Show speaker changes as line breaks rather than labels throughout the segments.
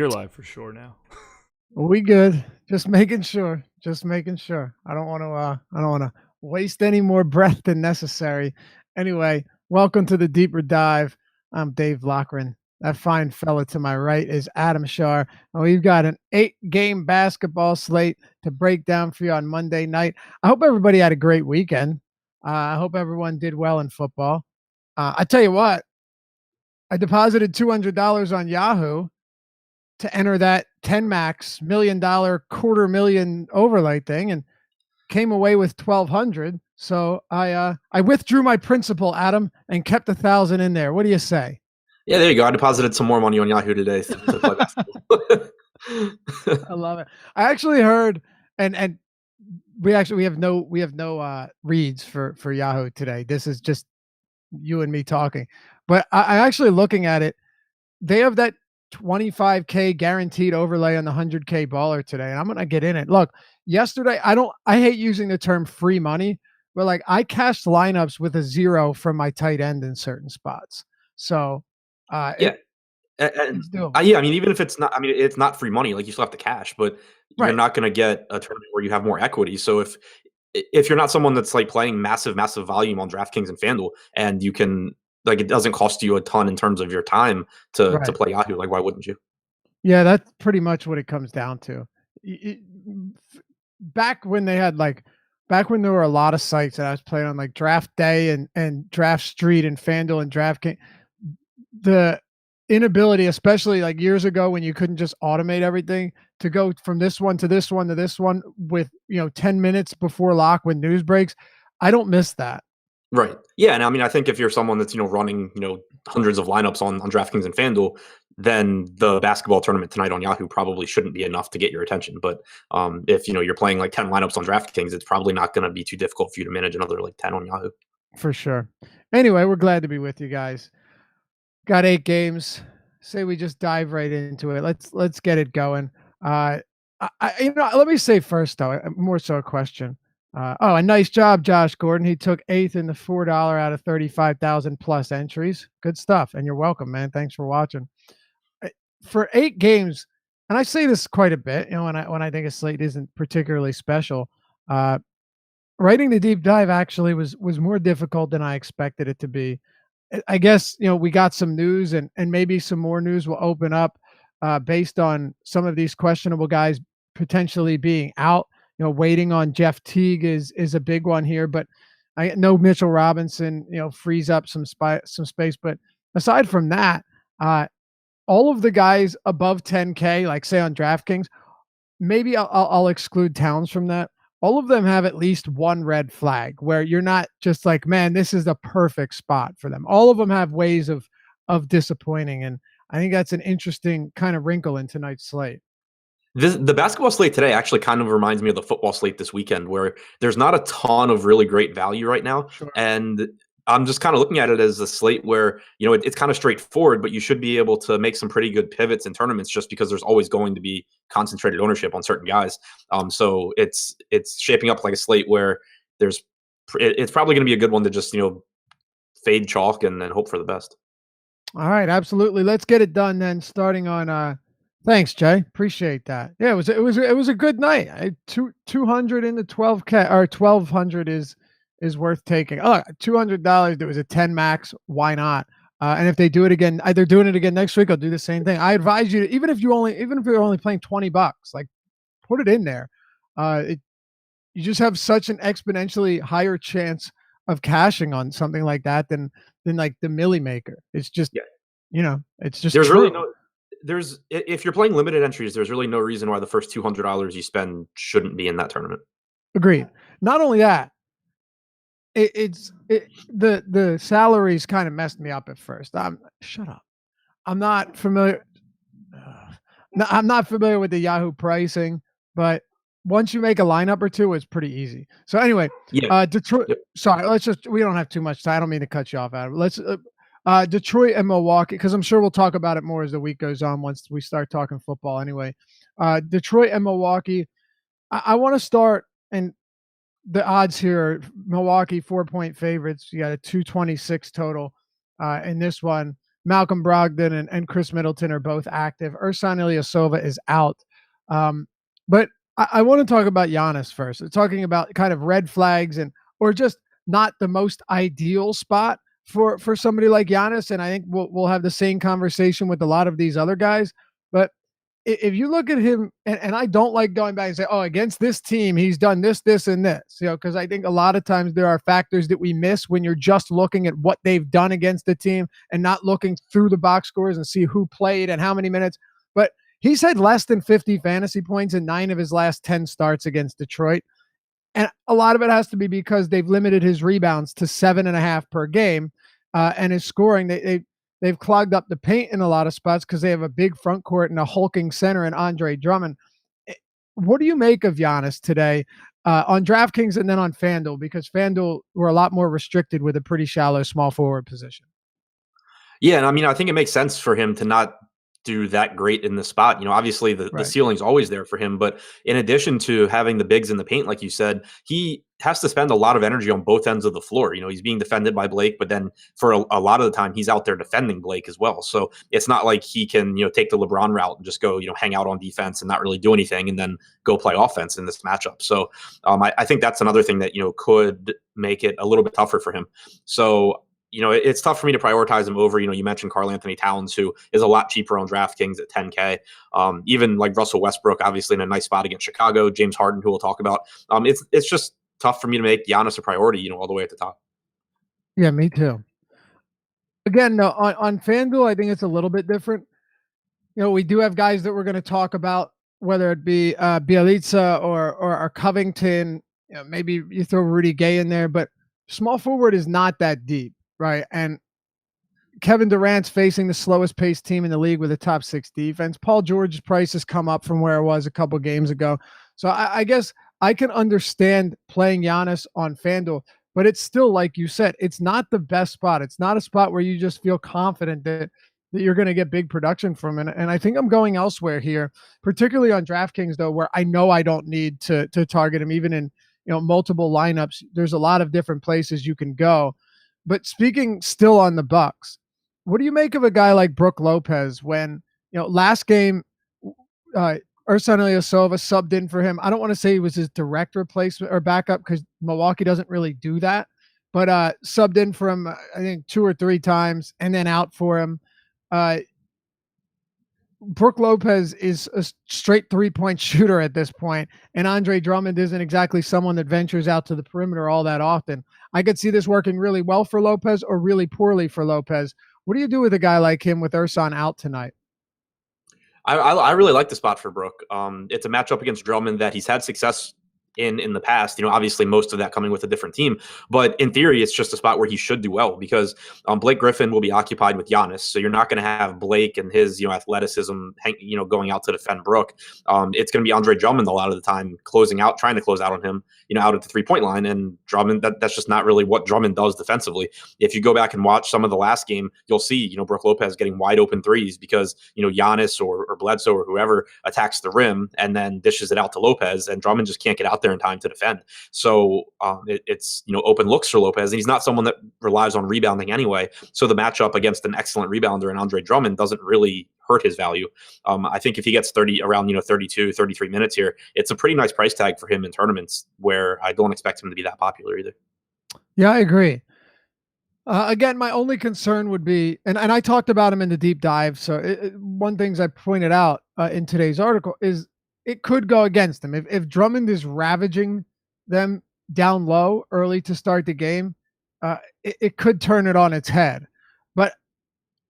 You're live for sure now.
We good. Just making sure. Just making sure. I don't want to waste any more breath than necessary. Anyway, welcome to the deeper dive. I'm Dave Lochran. That fine fella to my right is Adam Shar. And we've got an 8-game basketball slate to break down for you on Monday night. I hope everybody had a great weekend. I hope everyone did well in football. I tell you what, I deposited $200 on Yahoo to enter that 10 max $1 million $250,000 overlay thing and came away with 1,200. So I withdrew my principal, Adam, and kept 1,000 in there. What do you say?
Yeah, there you go. I deposited some more money on Yahoo today to play basketball.
I love it. I actually heard, and we have no reads for Yahoo today. This is just you and me talking. But I actually looking at it, they have that 25K guaranteed overlay on the 100K baller today, and I'm gonna get in it. Look, yesterday I hate using the term free money, but like I cashed lineups with a 0 from my tight end in certain spots. So
yeah.
it's doable.
Yeah, I mean, even if it's not free money, like you still have to cash, but you're not going to get a tournament where you have more equity. So if you're not someone that's like playing massive volume on DraftKings and FanDuel, and you can, like, it doesn't cost you a ton in terms of your time to play Yahoo, like, why wouldn't you?
Yeah, that's pretty much what it comes down to. Back when there were a lot of sites that I was playing on, like Draft Day and Draft Street and FanDuel and DraftKings, the inability, especially like years ago when you couldn't just automate everything, to go from this one to this one to this one with 10 minutes before lock when news breaks. I don't miss that.
Right. Yeah. And I mean, I think if you're someone that's, running, hundreds of lineups on DraftKings and FanDuel, then the basketball tournament tonight on Yahoo probably shouldn't be enough to get your attention. But if, you're playing like 10 lineups on DraftKings, it's probably not going to be too difficult for you to manage another like 10 on Yahoo.
For sure. Anyway, we're glad to be with you guys. Got 8 games. Say we just dive right into it. Let's get it going. Let me say first though, more so a question. A nice job, Josh Gordon. He took 8th in the $4 out of 35,000 plus entries. Good stuff. And you're welcome, man. Thanks for watching. For 8 games, and I say this quite a bit, when I think a slate isn't particularly special, writing the deep dive actually was more difficult than I expected it to be. I guess, we got some news and maybe some more news will open up based on some of these questionable guys potentially being out. Waiting on Jeff Teague is a big one here, but I know Mitchell Robinson, frees up some space. But aside from that, all of the guys above 10K, like say on DraftKings, maybe I'll exclude Towns from that. All of them have at least one red flag where you're not just like, man, this is the perfect spot for them. All of them have ways of disappointing. And I think that's an interesting kind of wrinkle in tonight's slate.
The basketball slate today actually kind of reminds me of the football slate this weekend, where there's not a ton of really great value right now.
Sure.
And I'm just kind of looking at it as a slate where, it's kind of straightforward, but you should be able to make some pretty good pivots in tournaments just because there's always going to be concentrated ownership on certain guys. So it's shaping up like a slate where it's probably going to be a good one to just, fade chalk and then hope for the best.
All right. Absolutely. Let's get it done then, starting on, thanks, Jay. Appreciate that. Yeah, it was a good night. 200 in the 12K or 1,200 is worth taking. Oh, $200. There was a 10 max. Why not? And if they do it again, they're doing it again next week, I'll do the same thing. I advise you to, even if you're only playing $20, like put it in there. You just have such an exponentially higher chance of cashing on something like that than like the Millie Maker. It's just, it's just,
if you're playing limited entries, there's really no reason why the first $200 you spend shouldn't be in that tournament.
Agreed. Not only that, the salaries kind of messed me up at first. Shut up. I'm not familiar. I'm not familiar with the Yahoo pricing, but once you make a lineup or two, it's pretty easy. So anyway, Detroit. Yep. Sorry, we don't have too much time. I don't mean to cut you off, Adam. Let's Detroit and Milwaukee, because I'm sure we'll talk about it more as the week goes on once we start talking football. Anyway, Detroit and Milwaukee. I want to start, and the odds here are Milwaukee 4-point favorites. You got a 226 total in this one. Malcolm Brogdon and Chris Middleton are both active. Ersan Ilyasova is out. But I want to talk about Giannis first. Talking about kind of red flags and or just not the most ideal spot for somebody like Giannis. And I think we'll have the same conversation with a lot of these other guys. But if you look at him, and I don't like going back and say, oh, against this team, he's done this, this, and this, because I think a lot of times there are factors that we miss when you're just looking at what they've done against the team and not looking through the box scores and see who played and how many minutes. But he's had less than 50 fantasy points in 9 of his last 10 starts against Detroit. And a lot of it has to be because they've limited his rebounds to 7.5 per game, and his scoring. They've clogged up the paint in a lot of spots because they have a big front court and a hulking center in Andre Drummond. What do you make of Giannis today on DraftKings and then on FanDuel? Because FanDuel were a lot more restricted with a pretty shallow small forward position.
Yeah, and I mean, I think it makes sense for him to not do that great in the spot. Obviously the ceiling's always there for him, but in addition to having the bigs in the paint, like you said, he has to spend a lot of energy on both ends of the floor. He's being defended by Blake, but then for a lot of the time he's out there defending Blake as well. So it's not like he can, take the LeBron route and just go, hang out on defense and not really do anything and then go play offense in this matchup. So I think that's another thing that, could make it a little bit tougher for him. So it's tough for me to prioritize him over, you mentioned Karl Anthony Towns, who is a lot cheaper on DraftKings at 10K. Even like Russell Westbrook, obviously in a nice spot against Chicago, James Harden, who we'll talk about. It's just tough for me to make Giannis a priority, all the way at the top.
Yeah, me too. Again, no, on FanDuel, I think it's a little bit different. We do have guys that we're going to talk about, whether it be Bielitsa or Covington. Maybe you throw Rudy Gay in there, but small forward is not that deep. Right. And Kevin Durant's facing the slowest paced team in the league with a top 6 defense. Paul George's price has come up from where it was a couple games ago. So I guess I can understand playing Giannis on FanDuel, but it's still, like you said, it's not the best spot. It's not a spot where you just feel confident that you're going to get big production from it. And I think I'm going elsewhere here, particularly on DraftKings, though, where I know I don't need to target him even in multiple lineups. There's a lot of different places you can go. But speaking still on the Bucks, what do you make of a guy like Brook Lopez when, last game, Ersan Ilyasova subbed in for him? I don't want to say he was his direct replacement or backup because Milwaukee doesn't really do that, but subbed in for him, I think 2 or 3 times and then out for him. Brook Lopez is a straight 3-point shooter at this point, and Andre Drummond isn't exactly someone that ventures out to the perimeter all that often. I could see this working really well for Lopez or really poorly for Lopez. What do you do with a guy like him with Ersan out tonight?
I really like the spot for Brook. It's a matchup against Drummond that he's had success in the past, obviously most of that coming with a different team, but in theory, it's just a spot where he should do well because Blake Griffin will be occupied with Giannis. So you're not going to have Blake and his, athleticism, going out to defend Brook. It's going to be Andre Drummond a lot of the time trying to close out on him, out at the 3-point line. And Drummond, that's just not really what Drummond does defensively. If you go back and watch some of the last game, you'll see, Brook Lopez getting wide open threes because, Giannis or Bledsoe or whoever attacks the rim and then dishes it out to Lopez, and Drummond just can't get out there in time to defend. So it's open looks for Lopez, and he's not someone that relies on rebounding anyway. So the matchup against an excellent rebounder in Andre Drummond doesn't really hurt his value. I think if he gets around 32, 33 minutes here, it's a pretty nice price tag for him in tournaments where I don't expect him to be that popular either.
Yeah, I agree. Again, my only concern would be, and I talked about him in the deep dive. So one things I pointed out in today's article is it could go against him. If Drummond is ravaging them down low early to start the game, it could turn it on its head. But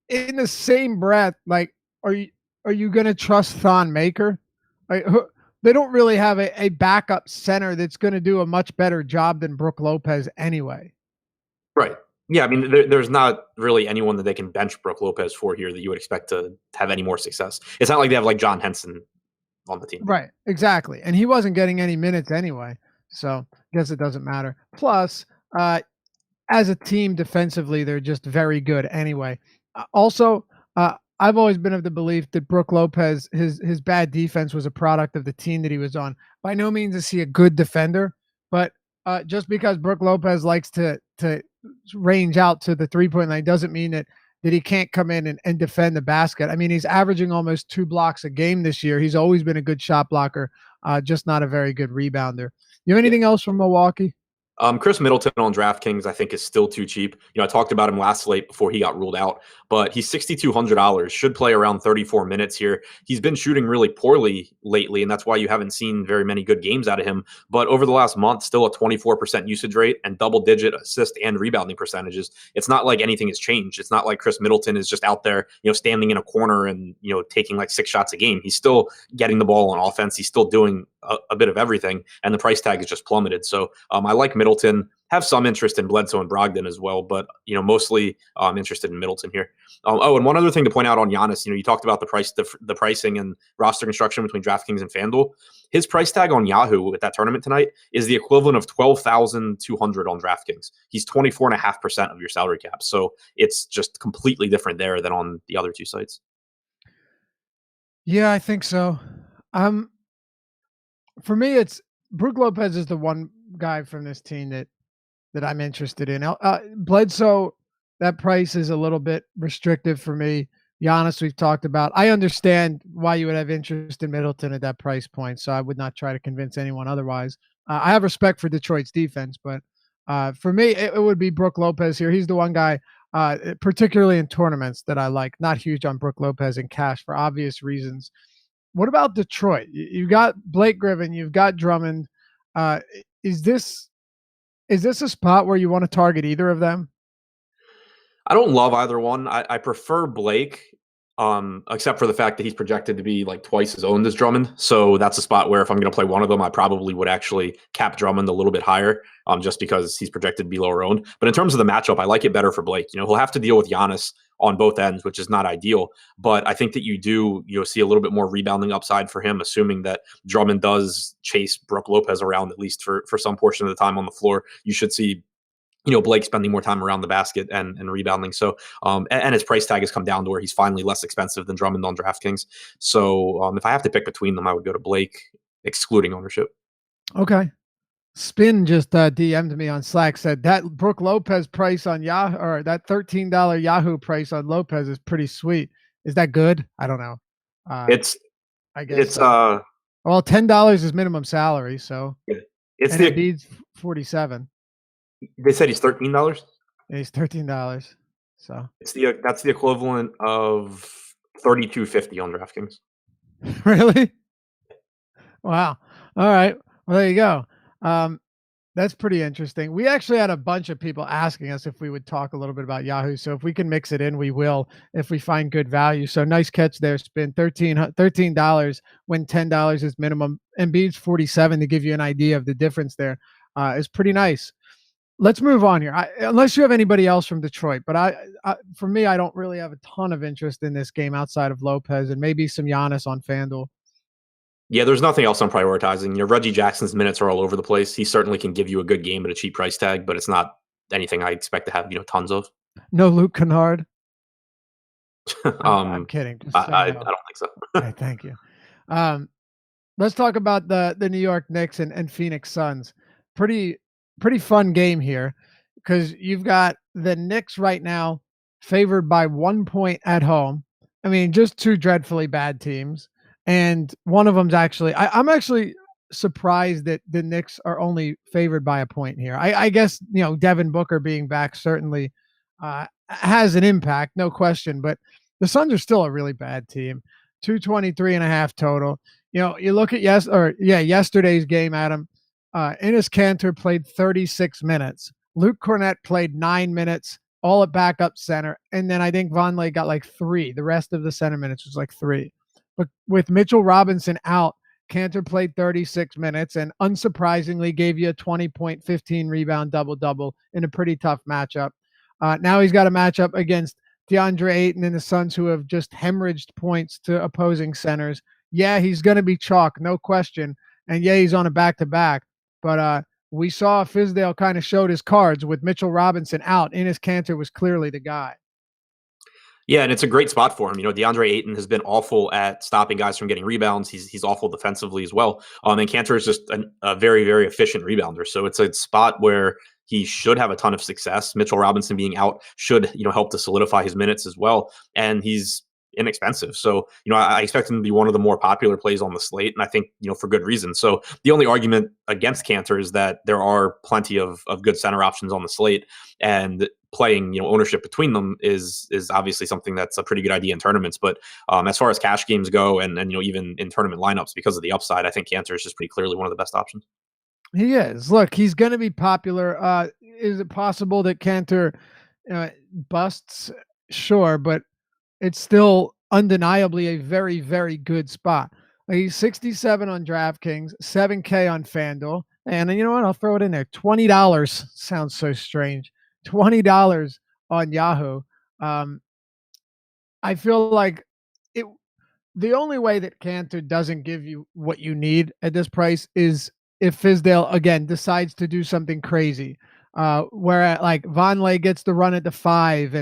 in the same breath, like, are you going to trust Thon Maker? They don't really have a backup center that's going to do a much better job than Brook Lopez anyway.
Right. Yeah, I mean, there's not really anyone that they can bench Brook Lopez for here that you would expect to have any more success. It's not like they have like John Henson on the team.
Right, exactly. And he wasn't getting any minutes anyway, so I guess it doesn't matter. Plus, as a team defensively, they're just very good anyway. Also, I've always been of the belief that Brook Lopez, his bad defense was a product of the team that he was on. By no means is he a good defender, but just because Brook Lopez likes to range out to the 3-point line doesn't mean that that he can't come in and defend the basket. I mean, he's averaging almost 2 blocks a game this year. He's always been a good shot blocker, just not a very good rebounder. You have
Yeah.
anything else from Milwaukee?
Chris Middleton on DraftKings, I think, is still too cheap. I talked about him last slate before he got ruled out, but he's $6,200. Should play around 34 minutes here. He's been shooting really poorly lately, and that's why you haven't seen very many good games out of him. But over the last month, still a 24% usage rate and double-digit assist and rebounding percentages. It's not like anything has changed. It's not like Chris Middleton is just out there, standing in a corner and taking like 6 shots a game. He's still getting the ball on offense. He's still doing a bit of everything, and the price tag is just plummeted. So I like Middleton. Have some interest in Bledsoe and Brogdon as well, but mostly interested in Middleton here. And one other thing to point out on Giannis, you talked about the pricing and roster construction between DraftKings and FanDuel. His price tag on Yahoo at that tournament tonight is the equivalent of $12,200 on DraftKings. He's 24.5% of your salary cap, so it's just completely different there than on the other two sites.
Yeah, I think so. For me, it's Brook Lopez is the one guy from this team that I'm interested in. Bledsoe, that price is a little bit restrictive for me. Giannis, we've talked about. I understand why you would have interest in Middleton at that price point, so I would not try to convince anyone otherwise. I have respect for Detroit's defense, but for me, it would be Brook Lopez here. He's the one guy, particularly in tournaments, that I like. Not huge on Brook Lopez in cash for obvious reasons. What about Detroit? You've got Blake Griffin, you've got Drummond. Is this a spot where you want to target either of them?
I don't love either one. I prefer Blake, except for the fact that he's projected to be like twice as owned as Drummond. So that's a spot where if I'm going to play one of them, I probably would actually cap Drummond a little bit higher, just because he's projected to be lower owned. But in terms of the matchup, I like it better for Blake. He'll have to deal with Giannis on both ends, which is not ideal. But I think that you'll see a little bit more rebounding upside for him, assuming that Drummond does chase Brook Lopez around, at least for some portion of the time on the floor. You should see Blake spending more time around the basket and rebounding. So, and his price tag has come down to where he's finally less expensive than Drummond on DraftKings. So, if I have to pick between them, I would go to Blake, excluding ownership.
Okay. Spin just DM'd me on Slack, said that Brook Lopez price on Yahoo, or that $13 Yahoo price on Lopez is pretty sweet. Is that good? I don't know. I guess
it's
well, $10 is minimum salary, so
it's
and Embiid's 47.
They said he's $13.
He's $13. So
that's the equivalent of $32.50 on DraftKings.
Really? Wow. All right. Well, there you go. That's pretty interesting. We actually had a bunch of people asking us if we would talk a little bit about Yahoo. So if we can mix it in, we will, if we find good value. So nice catch there, Spin. $13 when $10 is minimum. Embiid's 47 to give you an idea of the difference there. Is pretty nice. Let's move on here. Unless you have anybody else from Detroit, but for me, I don't really have a ton of interest in this game outside of Lopez and maybe some Giannis on FanDuel.
Yeah, there's nothing else I'm prioritizing. Reggie Jackson's minutes are all over the place. He certainly can give you a good game at a cheap price tag, but it's not anything I expect to have tons of.
No Luke Kennard. I'm kidding.
I don't think so.
Okay, thank you. Let's talk about the New York Knicks and Phoenix Suns. Pretty fun game here because you've got the Knicks right now favored by 1 point at home. I mean, just two dreadfully bad teams. And one of them's actually, I'm actually surprised that the Knicks are only favored by a point here. I guess, Devin Booker being back certainly has an impact, no question. But the Suns are still a really bad team. 223.5 total. You look at yesterday's game, Adam. Enes Kanter played 36 minutes. Luke Cornett played 9 minutes, all at backup center. And then I think Vonleh got like 3. The rest of the center minutes was like 3. But with Mitchell Robinson out, Kanter played 36 minutes and unsurprisingly gave you a 20-point, 15 rebound double-double in a pretty tough matchup. Now he's got a matchup against DeAndre Ayton and the Suns, who have just hemorrhaged points to opposing centers. Yeah, he's going to be chalk, no question. And yeah, he's on a back-to-back. But we saw Fizdale kind of showed his cards with Mitchell Robinson out. Enes Kanter was clearly the guy.
Yeah, and it's a great spot for him. DeAndre Ayton has been awful at stopping guys from getting rebounds. He's awful defensively as well. And Kanter is just a very, very efficient rebounder. So it's a spot where he should have a ton of success. Mitchell Robinson being out should, help to solidify his minutes as well. And he's inexpensive. So, I expect him to be one of the more popular plays on the slate. And I think, for good reason. So the only argument against Cantor is that there are plenty of good center options on the slate, and playing, ownership between them is obviously something that's a pretty good idea in tournaments. But as far as cash games go, and even in tournament lineups, because of the upside, I think Cantor is just pretty clearly one of the best options.
He is. Look, he's going to be popular. Is it possible that Cantor busts? Sure, but it's still undeniably a very, very good spot. He's 67 on DraftKings, 7K on FanDuel. And you know what? I'll throw it in there. $20 sounds so strange. $20 on Yahoo. I feel like the only way that Cantor doesn't give you what you need at this price is if Fizdale, again, decides to do something crazy. Where like Vonleh gets the run at the 5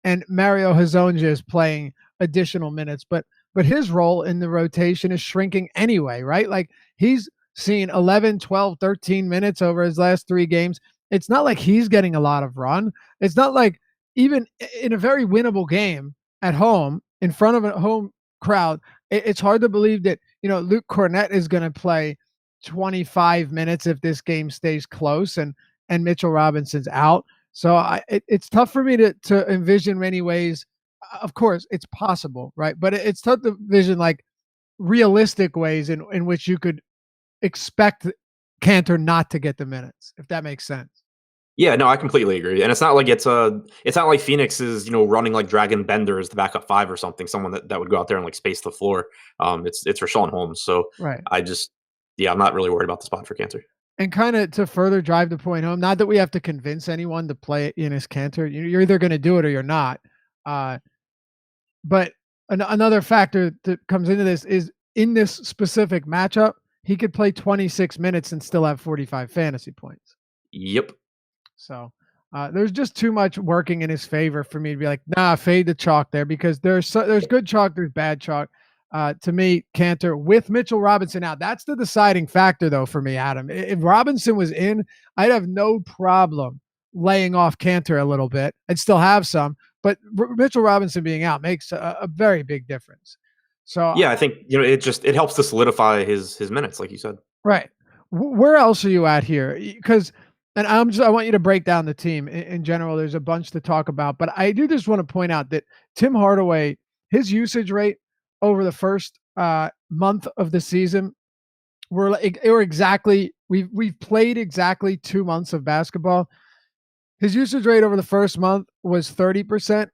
and Mario Hezonja is playing additional minutes, but his role in the rotation is shrinking anyway, right? Like he's seen 11, 12, 13 minutes over his last 3 games. It's not like he's getting a lot of run. It's not like even in a very winnable game at home in front of a home crowd, it's hard to believe that, Luke Cornett is going to play 25 minutes if this game stays close and Mitchell Robinson's out. So it's tough for me to envision many ways. Of course, it's possible, right? But it's tough to envision like realistic ways in which you could expect Cantor not to get the minutes, if that makes sense.
Yeah, no, I completely agree. And it's not like it's not like Phoenix is, running like Dragon Bender as the backup 5 or something, someone that would go out there and like space the floor. It's Rashawn Holmes. So
right.
I'm not really worried about the spot for Cantor.
And kind of to further drive the point home, not that we have to convince anyone to play Enes Kanter. You're either going to do it or you're not. But another factor that comes into this is in this specific matchup, he could play 26 minutes and still have 45 fantasy points.
Yep.
So there's just too much working in his favor for me to be like, nah, fade the chalk there, because there's good chalk, there's bad chalk. To me, Cantor with Mitchell Robinson out, that's the deciding factor, though, for me, Adam. If Robinson was in, I'd have no problem laying off Cantor a little bit. I'd still have some, but Mitchell Robinson being out makes a very big difference. So
yeah, I think it helps to solidify his minutes, like you said.
Right. Where else are you at here? Because I want you to break down the team in general. There's a bunch to talk about, but I do just want to point out that Tim Hardaway, his usage rate over the first month of the season, we've played exactly 2 months of basketball. His usage rate over the first month was 30%.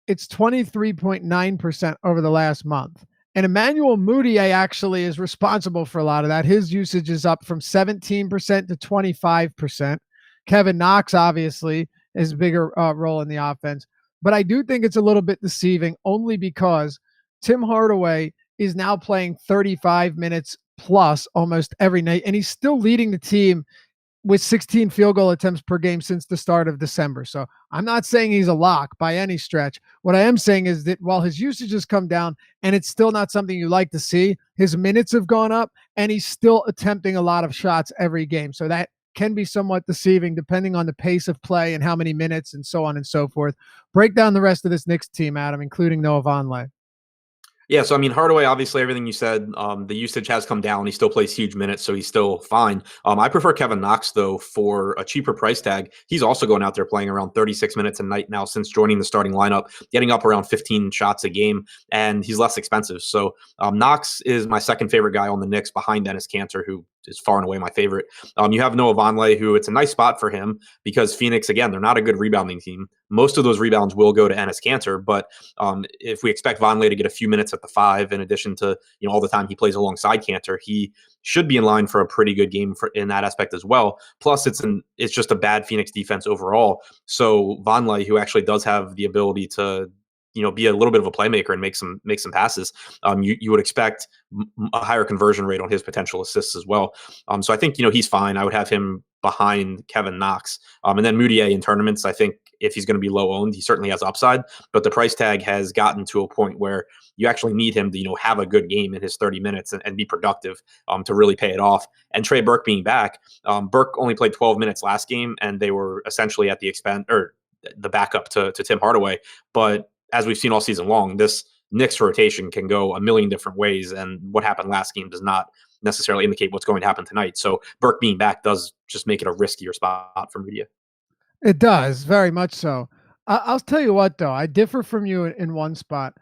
It's 23.9% over the last month. And Emmanuel Mudiay actually is responsible for a lot of that. His usage is up from 17% to 25%. Kevin Knox, obviously, is a bigger role in the offense. But I do think it's a little bit deceiving only because Tim Hardaway is now playing 35 minutes plus almost every night, and he's still leading the team with 16 field goal attempts per game since the start of December. So I'm not saying he's a lock by any stretch. What I am saying is that while his usage has come down and it's still not something you like to see, his minutes have gone up and he's still attempting a lot of shots every game. So that can be somewhat deceiving depending on the pace of play and how many minutes and so on and so forth. Break down the rest of this Knicks team, Adam, including Noah Vonleh.
Yeah, so I mean, Hardaway, obviously, everything you said, the usage has come down. He still plays huge minutes, so he's still fine. I prefer Kevin Knox, though, for a cheaper price tag. He's also going out there playing around 36 minutes a night now since joining the starting lineup, getting up around 15 shots a game, and he's less expensive. So Knox is my second favorite guy on the Knicks behind Enes Kanter, who is far and away my favorite. You have Noah Vonleh, who it's a nice spot for him because Phoenix, again, they're not a good rebounding team. Most of those rebounds will go to Enes Kanter, but if we expect Vonleh to get a few minutes at the 5, in addition to all the time he plays alongside Kanter, he should be in line for a pretty good game in that aspect as well. Plus, it's just a bad Phoenix defense overall. So Vonleh, who actually does have the ability to be a little bit of a playmaker and make some passes, you would expect a higher conversion rate on his potential assists as well. So I think he's fine. I would have him behind Kevin Knox. And then Moutier in tournaments, I think if he's going to be low owned, he certainly has upside, but the price tag has gotten to a point where you actually need him to, have a good game in his 30 minutes and be productive to really pay it off. And Trey Burke being back, Burke only played 12 minutes last game, and they were essentially at the expense or the backup to Tim Hardaway. But as we've seen all season long, this Knicks rotation can go a million different ways, and what happened last game does not necessarily indicate what's going to happen tonight. So Burke being back does just make it a riskier spot for media.
It does, very much so. I'll tell you what, though, I differ from you in one spot.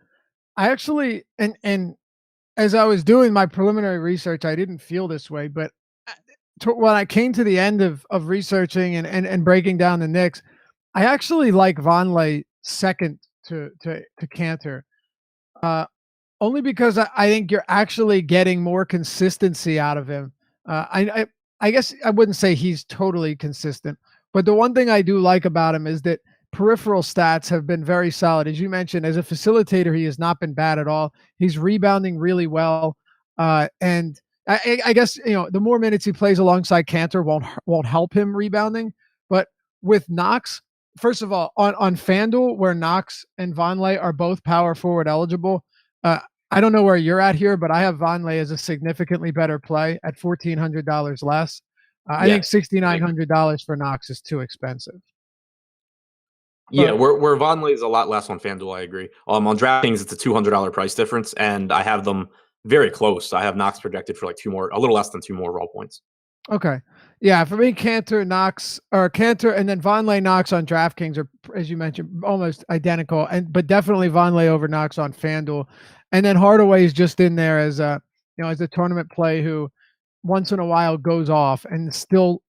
I actually, and as I was doing my preliminary research, I didn't feel this way, but when I came to the end of researching and breaking down the Knicks, I actually like Vonleh second to Cantor, only because I think you're actually getting more consistency out of him. I guess I wouldn't say he's totally consistent, but the one thing I do like about him is that peripheral stats have been very solid. As you mentioned, as a facilitator, he has not been bad at all. He's rebounding really well, and I guess the more minutes he plays alongside Cantor won't help him rebounding. But with Knox, first of all, on FanDuel, where Knox and Vonleh are both power forward eligible, I don't know where you're at here, but I have Vonleh as a significantly better play at $1,400 less. I think $6,900 for Knox is too expensive.
Yeah, where Vonleh is a lot less on FanDuel, I agree. On DraftKings, it's a $200 price difference, and I have them very close. I have Knox projected for a little less than 2 more raw points.
Okay. Yeah, for me, Cantor, Knox, or Cantor, and then Vonleh, Knox on DraftKings are, as you mentioned, almost identical, but definitely Vonleh over Knox on FanDuel. And then Hardaway is just in there as a tournament play who once in a while goes off and still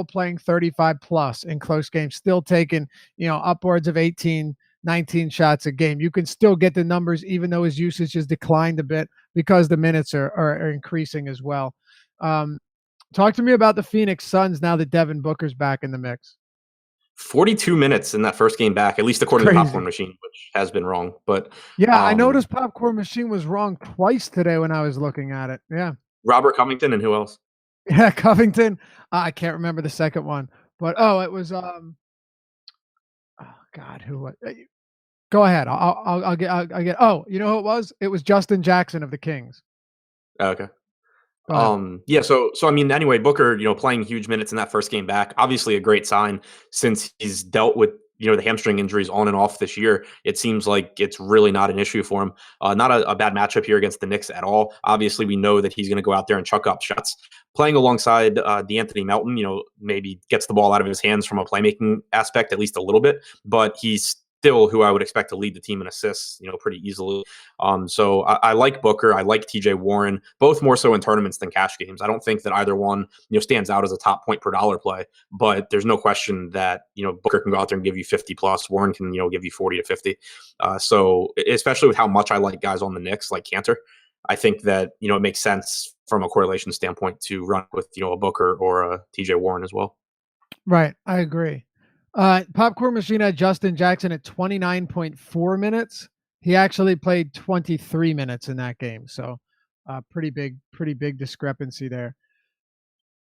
playing 35 plus in close games, still taking, upwards of 18, 19 shots a game. You can still get the numbers even though his usage has declined a bit because the minutes are increasing as well. Talk to me about the Phoenix Suns now that Devin Booker's back in the mix.
42 minutes in that first game back, at least according to the Popcorn Machine, which has been wrong. But
yeah, I noticed Popcorn Machine was wrong twice today when I was looking at it. Yeah.
Robert Covington and who else?
Yeah, Covington. I can't remember the second one, but it was oh God, who was? Go ahead. I'll get. Oh, you know who it was? It was Justin Jackson of the Kings.
Okay. Yeah. So I mean, anyway, Booker, playing huge minutes in that first game back, obviously a great sign since he's dealt with, the hamstring injuries on and off this year. It seems like it's really not an issue for him. Not a bad matchup here against the Knicks at all. Obviously, we know that he's going to go out there and chuck up shots. Playing alongside DeAnthony Melton, maybe gets the ball out of his hands from a playmaking aspect, at least a little bit, but he's still who I would expect to lead the team in assists, pretty easily. So I like Booker. I like TJ Warren, both more so in tournaments than cash games. I don't think that either one, stands out as a top point per dollar play, but there's no question that, Booker can go out there and give you 50 plus. Warren can, give you 40 to 50. So especially with how much I like guys on the Knicks, like Cantor, I think that, it makes sense from a correlation standpoint to run with, a Booker or a TJ Warren as well.
Right. I agree. Popcorn Machine had Justin Jackson at 29.4 minutes. He actually played 23 minutes in that game. So pretty big discrepancy there.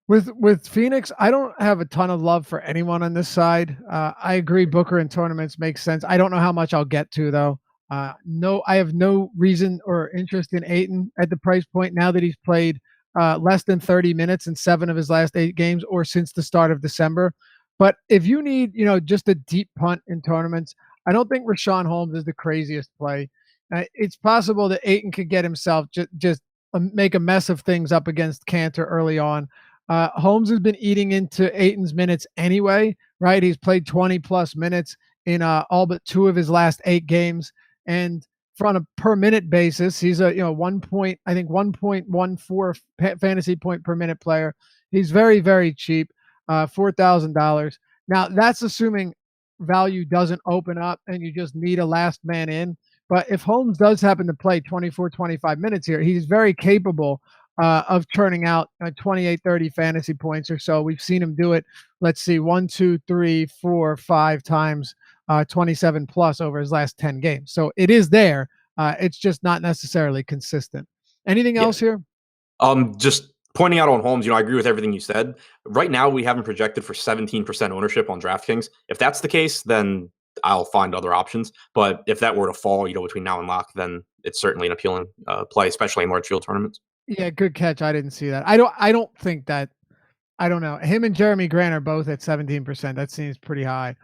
With Phoenix, I don't have a ton of love for anyone on this side. I agree Booker in tournaments makes sense. I don't know how much I'll get to, though. No, I have no reason or interest in Ayton at the price point now that he's played less than 30 minutes in 7 of his last 8 games or since the start of December. But if you need, just a deep punt in tournaments, I don't think Rashawn Holmes is the craziest play. It's possible that Ayton could get himself just make a mess of things up against Cantor early on. Holmes has been eating into Ayton's minutes anyway, right? He's played 20 plus minutes in all but 2 of his last 8 games, and from a per minute basis, he's a 1.14 fantasy point per minute player. He's very, very cheap. $4,000. Now that's assuming value doesn't open up and you just need a last man in. But if Holmes does happen to play 24, 25 minutes here, he's very capable of churning out 28, 30 fantasy points or so. We've seen him do it. Let's see, 1, 2, 3, 4, 5 times 27 plus over his last 10 games. So it is there. It's just not necessarily consistent. Anything else here?
Just pointing out on Holmes, I agree with everything you said. Right now, we have him projected for 17% ownership on DraftKings. If that's the case, then I'll find other options. But if that were to fall, between now and lock, then it's certainly an appealing play, especially in large field tournaments.
Yeah, good catch. I didn't see that. I don't think that. I don't know. Him and Jeremy Grant are both at 17%. That seems pretty high.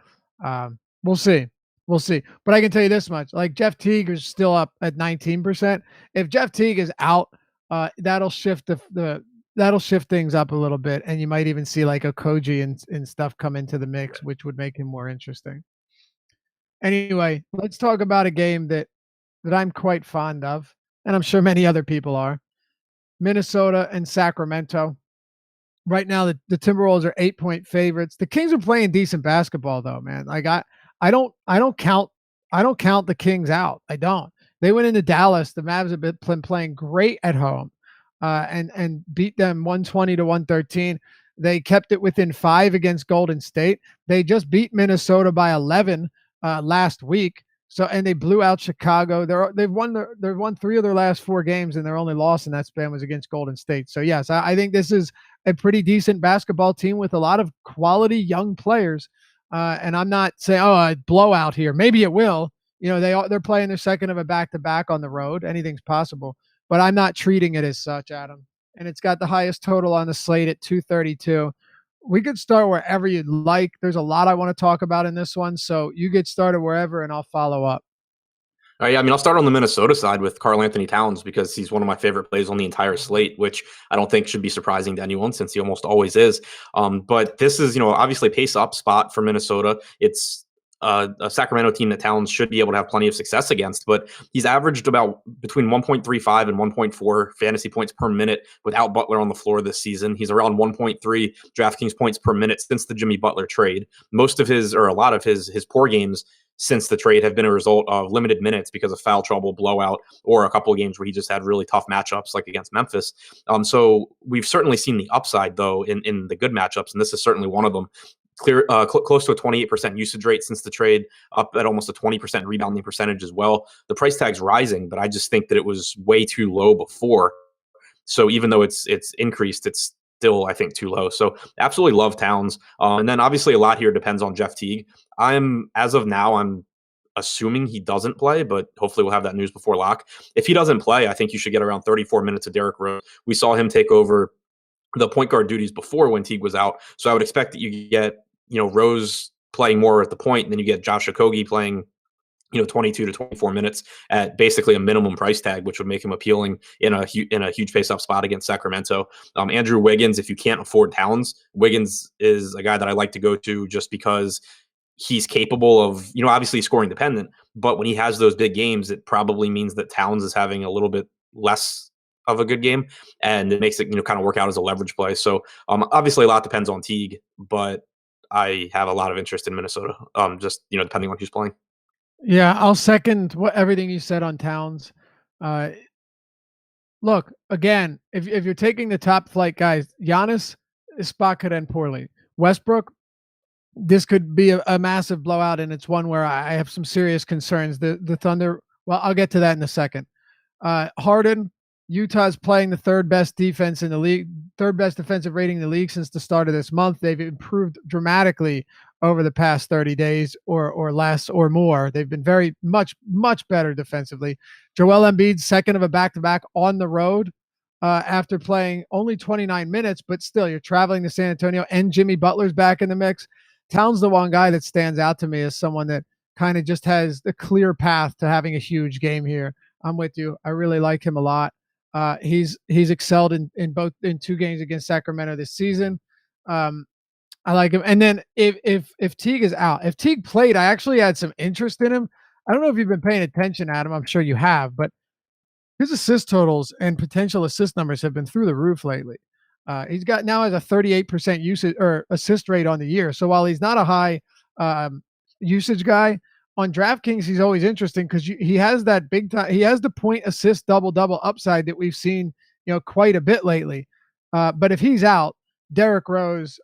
We'll see. We'll see. But I can tell you this much: like Jeff Teague is still up at 19%. If Jeff Teague is out, that'll shift that'll shift things up a little bit, and you might even see like a Koji and stuff come into the mix, which would make him more interesting. Anyway, let's talk about a game that I'm quite fond of, and I'm sure many other people are. Minnesota and Sacramento. Right now, the Timberwolves are 8-point favorites. The Kings are playing decent basketball, though, man. Like I don't count the Kings out. I don't. They went into Dallas. The Mavs have been playing great at home, and beat them 120 to 113. They kept it within 5 against Golden State. They just beat Minnesota by 11 last week. So, and they blew out Chicago. They've won 3 of their last 4 games, and their only loss in that span was against Golden State. So yes, I think this is a pretty decent basketball team with a lot of quality young players. And I'm not saying, a blowout here. Maybe it will. They're playing their second of a back-to-back on the road. Anything's possible, but I'm not treating it as such, Adam. And it's got the highest total on the slate at 232. We could start wherever you'd like. There's a lot I want to talk about in this one, so you get started wherever, and I'll follow up.
Yeah, I'll start on the Minnesota side with Karl Anthony Towns because he's one of my favorite plays on the entire slate, which I don't think should be surprising to anyone since he almost always is. But this is, obviously a pace up spot for Minnesota. It's a Sacramento team that Towns should be able to have plenty of success against, but he's averaged about between 1.35 and 1.4 fantasy points per minute without Butler on the floor this season. He's around 1.3 DraftKings points per minute since the Jimmy Butler trade. Most of his, or a lot of his poor games since the trade have been a result of limited minutes because of foul trouble, blowout, or a couple of games where he just had really tough matchups like against Memphis. So we've certainly seen the upside though in the good matchups, and this is certainly one of them. Close to a 28% usage rate since the trade, up at almost a 20% rebounding percentage as well. The price tag's rising, but I just think that it was way too low before. So even though it's increased, it's still, I think, too low. So absolutely love Towns. And then obviously a lot here depends on Jeff Teague. As of now, I'm assuming he doesn't play, but hopefully we'll have that news before lock. If he doesn't play, I think you should get around 34 minutes of Derrick Rose. We saw him take over the point guard duties before when Teague was out. So I would expect that you get, Rose playing more at the point, and then you get Josh Okogie playing 22 to 24 minutes at basically a minimum price tag, which would make him appealing in a huge face-up spot against Sacramento. Andrew Wiggins, if you can't afford Towns, Wiggins is a guy that I like to go to just because he's capable of, obviously scoring dependent, but when he has those big games, it probably means that Towns is having a little bit less of a good game, and it makes it, kind of work out as a leverage play. So obviously a lot depends on Teague, but I have a lot of interest in Minnesota, just, depending on who's playing.
Yeah, I'll second everything you said on Towns. Look, again, if you're taking the top flight guys, Giannis, this spot could end poorly. Westbrook, this could be a massive blowout, and it's one where I have some serious concerns. The Thunder, well, I'll get to that in a second. Harden, Utah's playing the third best defense in the league, third best defensive rating in the league since the start of this month. They've improved dramatically over the past 30 days or less or more. They've been very much better defensively. Joel Embiid's second of a back-to-back on the road after playing only 29 minutes, but still you're traveling to San Antonio, and Jimmy Butler's back in the mix. Towns the one guy that stands out to me as someone that kind of just has the clear path to having a huge game here. I'm with you. I really like him a lot. He's excelled in 2 games against Sacramento this season. I like him. And then if Teague is out, if Teague played, I actually had some interest in him. I don't know if you've been paying attention, Adam. I'm sure you have, but his assist totals and potential assist numbers have been through the roof lately. He's got now has a 38% usage or assist rate on the year. So while he's not a high usage guy, on DraftKings, he's always interesting because he has that big time. He has the point assist double upside that we've seen, quite a bit lately. But if he's out, Derrick Rose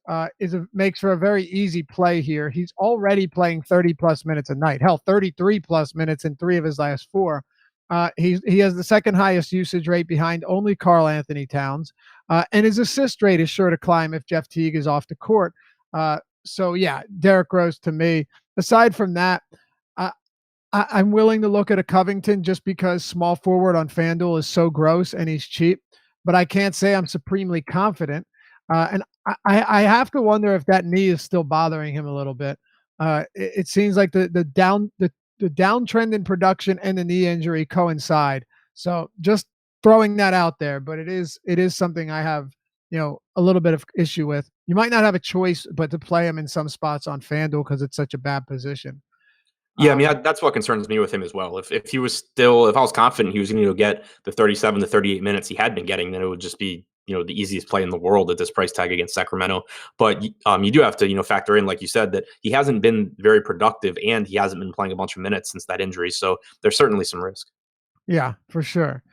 makes for a very easy play here. He's already playing 30 plus minutes a night. Hell, 33 plus minutes in 3 of his last 4. He has the second highest usage rate behind only Karl Anthony Towns. And his assist rate is sure to climb if Jeff Teague is off the court. So yeah, Derrick Rose to me. Aside from that, uh, I'm willing to look at a Covington just because small forward on FanDuel is so gross and he's cheap, but I can't say I'm supremely confident. And I have to wonder if that knee is still bothering him a little bit. It seems like the downtrend in production and the knee injury coincide. So just throwing that out there, but it is something I have a little bit of issue with. You might not have a choice but to play him in some spots on FanDuel because it's such a bad position.
Yeah, I mean that's what concerns me with him as well. If he was still, if I was confident he was going to get the 37 to 38 minutes he had been getting, then it would just be the easiest play in the world at this price tag against Sacramento. But you do have to factor in, like you said, that he hasn't been very productive and he hasn't been playing a bunch of minutes since that injury. So there's certainly some risk.
Yeah, for sure.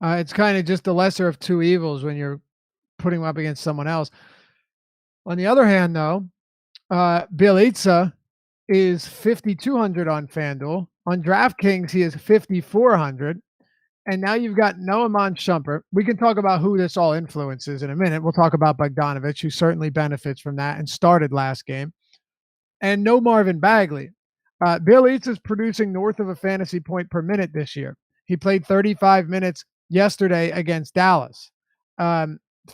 It's kind of just the lesser of two evils when you're putting him up against someone else. On the other hand, though, Bielitsa is 5,200 on FanDuel. On DraftKings, he is 5,400. And now you've got Noah Shumpert. We can talk about who this all influences in a minute. We'll talk about Bogdanovich, who certainly benefits from that and started last game. And no Marvin Bagley. Bielitsa is producing north of a fantasy point per minute this year. He played 35 minutes yesterday against Dallas,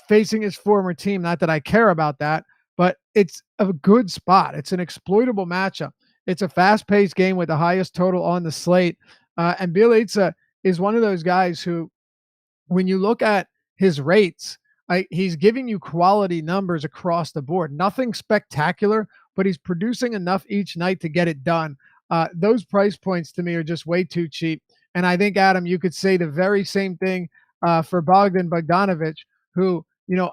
facing his former team. Not that I care about that, but it's a good spot. It's an exploitable matchup. It's a fast-paced game with the highest total on the slate. And Bielitsa is one of those guys who, when you look at his rates, he's giving you quality numbers across the board. Nothing spectacular, but he's producing enough each night to get it done. Those price points to me are just way too cheap. And I think, Adam, you could say the very same thing for Bogdanovich, who,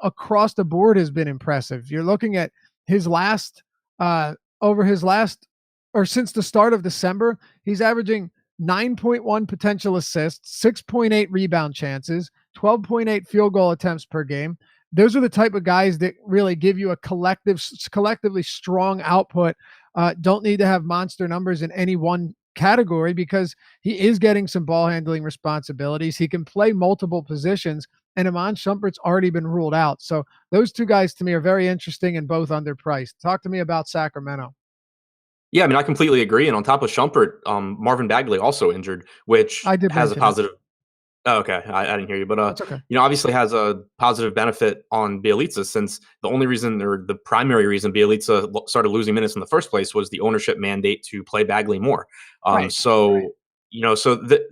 across the board has been impressive. You're looking at his last, since the start of December, he's averaging 9.1 potential assists, 6.8 rebound chances, 12.8 field goal attempts per game. Those are the type of guys that really give you a collectively strong output. Don't need to have monster numbers in any one category because he is getting some ball handling responsibilities. He can play multiple positions, and Iman Shumpert's already been ruled out. So those two guys to me are very interesting and both underpriced. Talk to me about Sacramento.
Yeah, I mean, I completely agree. And on top of Shumpert, Marvin Bagley also injured, which has a positive. Oh, okay, I didn't hear you, but
That's okay.
obviously has a positive benefit on Bielitsa, since the only reason, or the primary reason, Bielitsa started losing minutes in the first place was the ownership mandate to play Bagley more.
Right.
So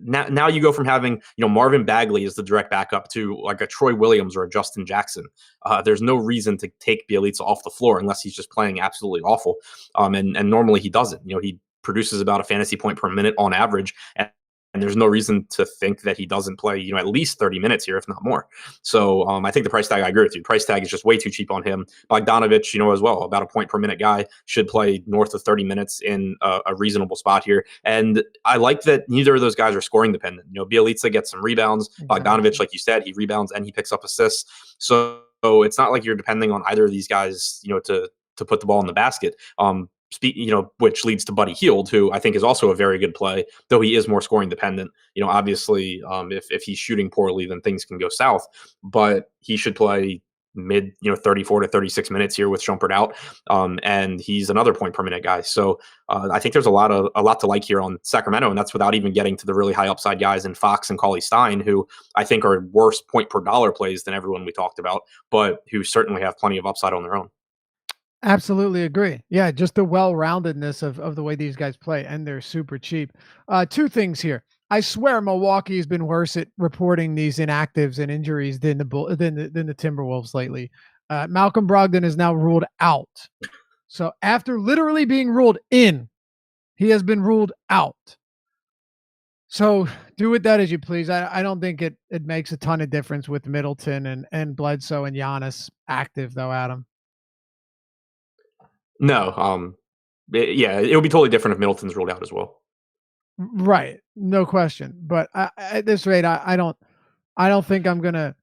now you go from having Marvin Bagley as the direct backup to like a Troy Williams or a Justin Jackson. There's no reason to take Bielitsa off the floor unless he's just playing absolutely awful. And normally he doesn't. He produces about a fantasy point per minute on average, and there's no reason to think that he doesn't play, at least 30 minutes here, if not more. So I think the price tag, I agree with you. Price tag is just way too cheap on him. Bogdanovich, as well, about a point per minute guy, should play north of 30 minutes in a reasonable spot here. And I like that neither of those guys are scoring dependent. Bielitsa gets some rebounds. Exactly. Bogdanovich, like you said, he rebounds and he picks up assists. So it's not like you're depending on either of these guys, to put the ball in the basket. Which leads to Buddy Hield, who I think is also a very good play, though he is more scoring dependent. Obviously, if he's shooting poorly, then things can go south. But he should play mid, 34 to 36 minutes here with Shumpert out, and he's another point per minute guy. So I think there's a lot to like here on Sacramento, and that's without even getting to the really high upside guys in Fox and Cauley-Stein, who I think are worse point per dollar plays than everyone we talked about, but who certainly have plenty of upside on their own.
Absolutely agree. Yeah, just the well-roundedness of the way these guys play, and they're super cheap. Two things here. I swear Milwaukee's been worse at reporting these inactives and injuries than the Timberwolves lately. Malcolm Brogdon is now ruled out. So after literally being ruled in, he has been ruled out. So do with that as you please. I don't think it makes a ton of difference with Middleton and Bledsoe and Giannis active, though, Adam.
No, it would be totally different if Middleton's ruled out as well.
Right, no question. But at this rate, I don't think I'm gonna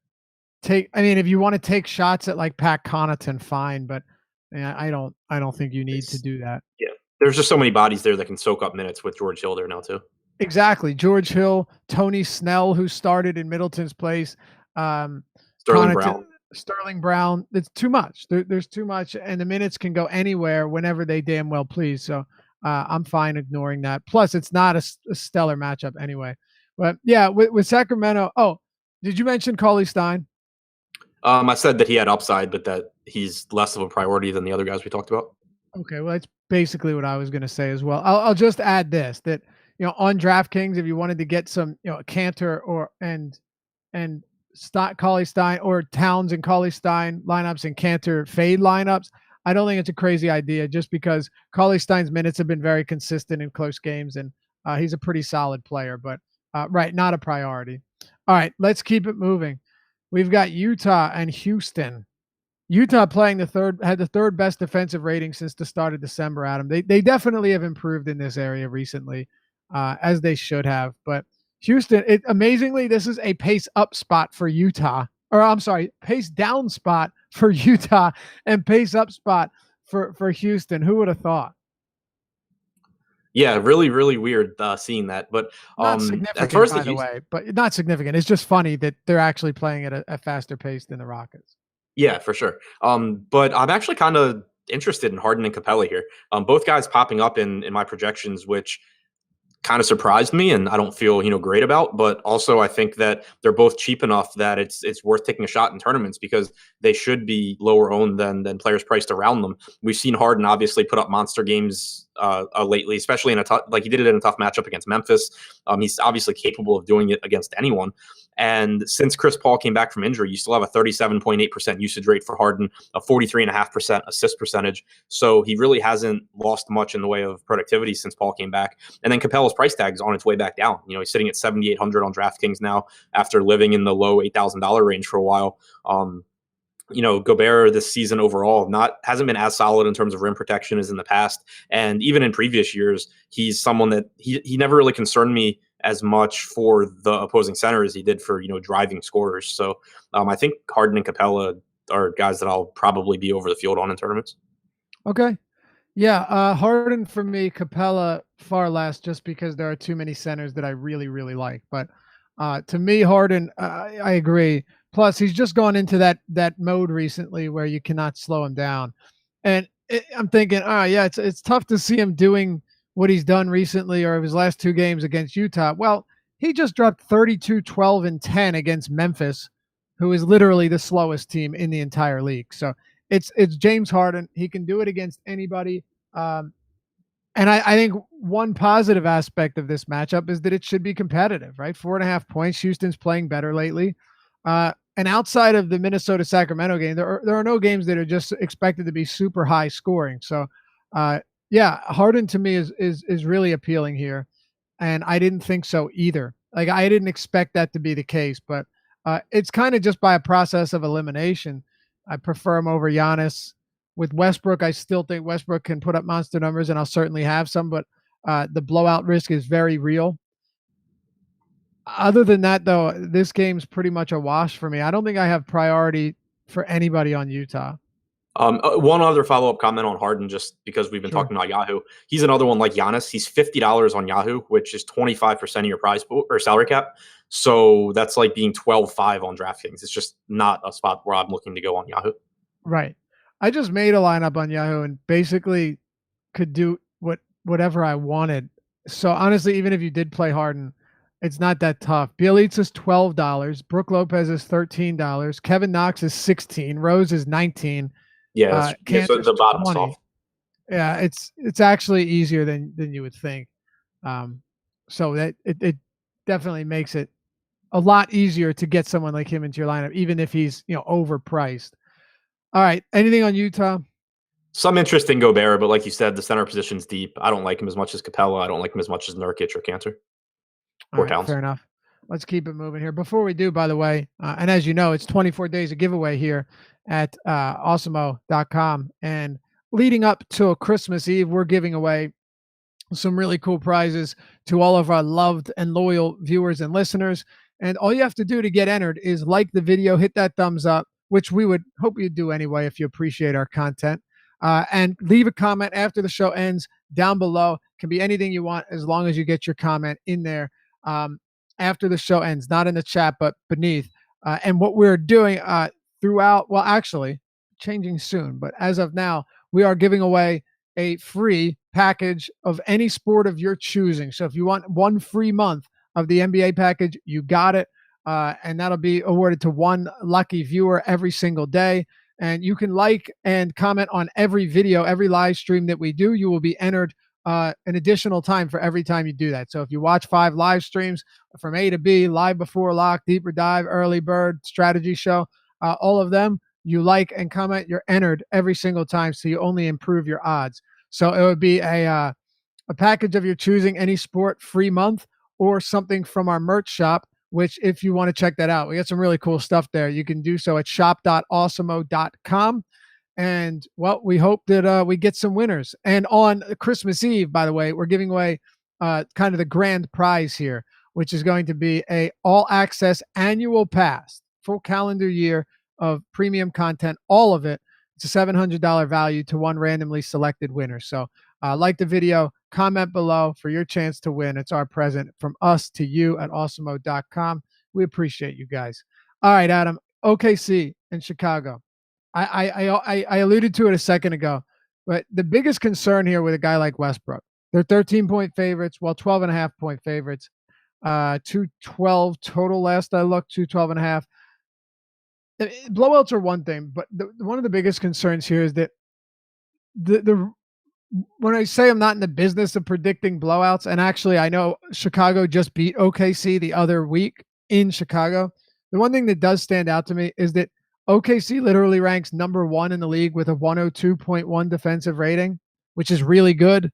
take. I mean, if you want to take shots at like Pat Connaughton, fine. But I don't think you need to do that.
Yeah, there's just so many bodies there that can soak up minutes with George Hill there now too.
Exactly, George Hill, Tony Snell, who started in Middleton's place.
Sterling Brown.
Sterling Brown, it's too much. There's too much, and the minutes can go anywhere whenever they damn well please. So I'm fine ignoring that. Plus, it's not a stellar matchup anyway. But yeah, with Sacramento. Oh, did you mention Cauley Stein?
I said that he had upside, but that he's less of a priority than the other guys we talked about.
Okay, well, that's basically what I was going to say as well. I'll just add this that on DraftKings, if you wanted to get some Cantor or and Cauley Stein or Towns and Cauley Stein lineups and Cantor fade lineups, I don't think it's a crazy idea just because Cauley Stein's minutes have been very consistent in close games and he's a pretty solid player, but right, not a priority. All right, let's keep it moving. We've got Utah and Houston. Utah had the third best defensive rating since the start of December, Adam. They definitely have improved in this area recently, as they should have. But Houston, amazingly, this is a pace up spot for Utah. Or I'm sorry, pace down spot for Utah and pace up spot for Houston. Who would have thought?
Yeah, really, really weird
seeing
that. But
not
as far
significant,
as
by the way, but not significant. It's just funny that they're actually playing at a faster pace than the Rockets.
Yeah, for sure. But I'm actually kind of interested in Harden and Capella here. Both guys popping up in my projections, which kind of surprised me and I don't feel, great about, but also I think that they're both cheap enough that it's worth taking a shot in tournaments because they should be lower owned than players priced around them. We've seen Harden obviously put up monster games lately, especially in like he did it in a tough matchup against Memphis. He's obviously capable of doing it against anyone. And since Chris Paul came back from injury, you still have a 37.8% usage rate for Harden, a 43.5% assist percentage. So he really hasn't lost much in the way of productivity since Paul came back. And then Capella's price tag is on its way back down. He's sitting at 7,800 on DraftKings now after living in the low $8,000 range for a while. Gobert this season overall hasn't been as solid in terms of rim protection as in the past. And even in previous years, he's someone that he never really concerned me as much for the opposing center as he did for, driving scorers. So I think Harden and Capella are guys that I'll probably be over the field on in tournaments.
Okay. Yeah. Harden for me, Capella far less just because there are too many centers that I really, really like. But to me, Harden, I agree. Plus, he's just gone into that mode recently where you cannot slow him down. And I'm thinking, yeah, it's tough to see him doing what he's done recently or his last two games against Utah. Well, he just dropped 32, 12, and 10 against Memphis, who is literally the slowest team in the entire league. So it's James Harden. He can do it against anybody. And I think one positive aspect of this matchup is that it should be competitive, right? 4.5 points. Houston's playing better lately. And outside of the Minnesota-Sacramento game, there are no games that are just expected to be super high scoring. So, yeah, Harden to me is really appealing here, and I didn't think so either. Like I didn't expect that to be the case, but it's kind of just by a process of elimination. I prefer him over Giannis. With Westbrook, I still think Westbrook can put up monster numbers, and I'll certainly have some, but the blowout risk is very real. Other than that, though, this game's pretty much a wash for me. I don't think I have priority for anybody on Utah.
One other follow-up comment on Harden, just because we've been talking about Yahoo. He's another one like Giannis. He's $50 on Yahoo, which is 25% of your prize pool or salary cap. So that's like being 12.5 on DraftKings. It's just not a spot where I'm looking to go on Yahoo.
Right. I just made a lineup on Yahoo and basically could do whatever I wanted. So honestly, even if you did play Harden, it's not that tough. Bielitsa's $12. Brook Lopez is $13. Kevin Knox is $16. Rose is $19.
Yeah, so the bottom's soft.
Yeah, it's actually easier than you would think. So that it definitely makes it a lot easier to get someone like him into your lineup, even if he's overpriced. All right, anything on Utah?
Some interest in Gobert, but like you said, the center position's deep. I don't like him as much as Capella. I don't like him as much as Nurkic or Cantor. Or Towns.
Fair enough. Let's keep it moving here. Before we do, by the way, and as you know, it's 24 days of giveaway here at awesemo.com. And leading up to Christmas Eve, we're giving away some really cool prizes to all of our loved and loyal viewers and listeners. And all you have to do to get entered is like the video, hit that thumbs up, which we would hope you do anyway if you appreciate our content. And leave a comment after the show ends down below. Can be anything you want as long as you get your comment in there after the show ends, not in the chat, but beneath. And what we're doing throughout. Well, actually, changing soon, but as of now, we are giving away a free package of any sport of your choosing. So if you want one free month of the NBA package, you got it. And that'll be awarded to one lucky viewer every single day. And you can like and comment on every video, every live stream that we do. You will be entered an additional time for every time you do that. So if you watch 5 live streams from A to B, live before lock, deeper dive, early bird, strategy show, all of them, you like and comment, you're entered every single time. So you only improve your odds. So it would be a package of your choosing, any sport, free month, or something from our merch shop, which if you want to check that out, we got some really cool stuff there. You can do so at shop.awesemo.com. And well, we hope that we get some winners. And on Christmas Eve, by the way, we're giving away kind of the grand prize here, which is going to be a all access annual pass, full calendar year of premium content, all of it. It's a $700 value to one randomly selected winner. So like the video, comment below for your chance to win. It's our present from us to you at awesemo.com. We appreciate you guys. All right, Adam, OKC in Chicago. I alluded to it a second ago, but the biggest concern here with a guy like Westbrook, they're 13-point favorites, well, 12.5-point favorites, 212 total last I looked, 212.5. Blowouts are one thing, but one of the biggest concerns here is that the when I say I'm not in the business of predicting blowouts, and actually I know Chicago just beat OKC the other week in Chicago. The one thing that does stand out to me is that OKC literally ranks number 1 in the league with a 102.1 defensive rating, which is really good.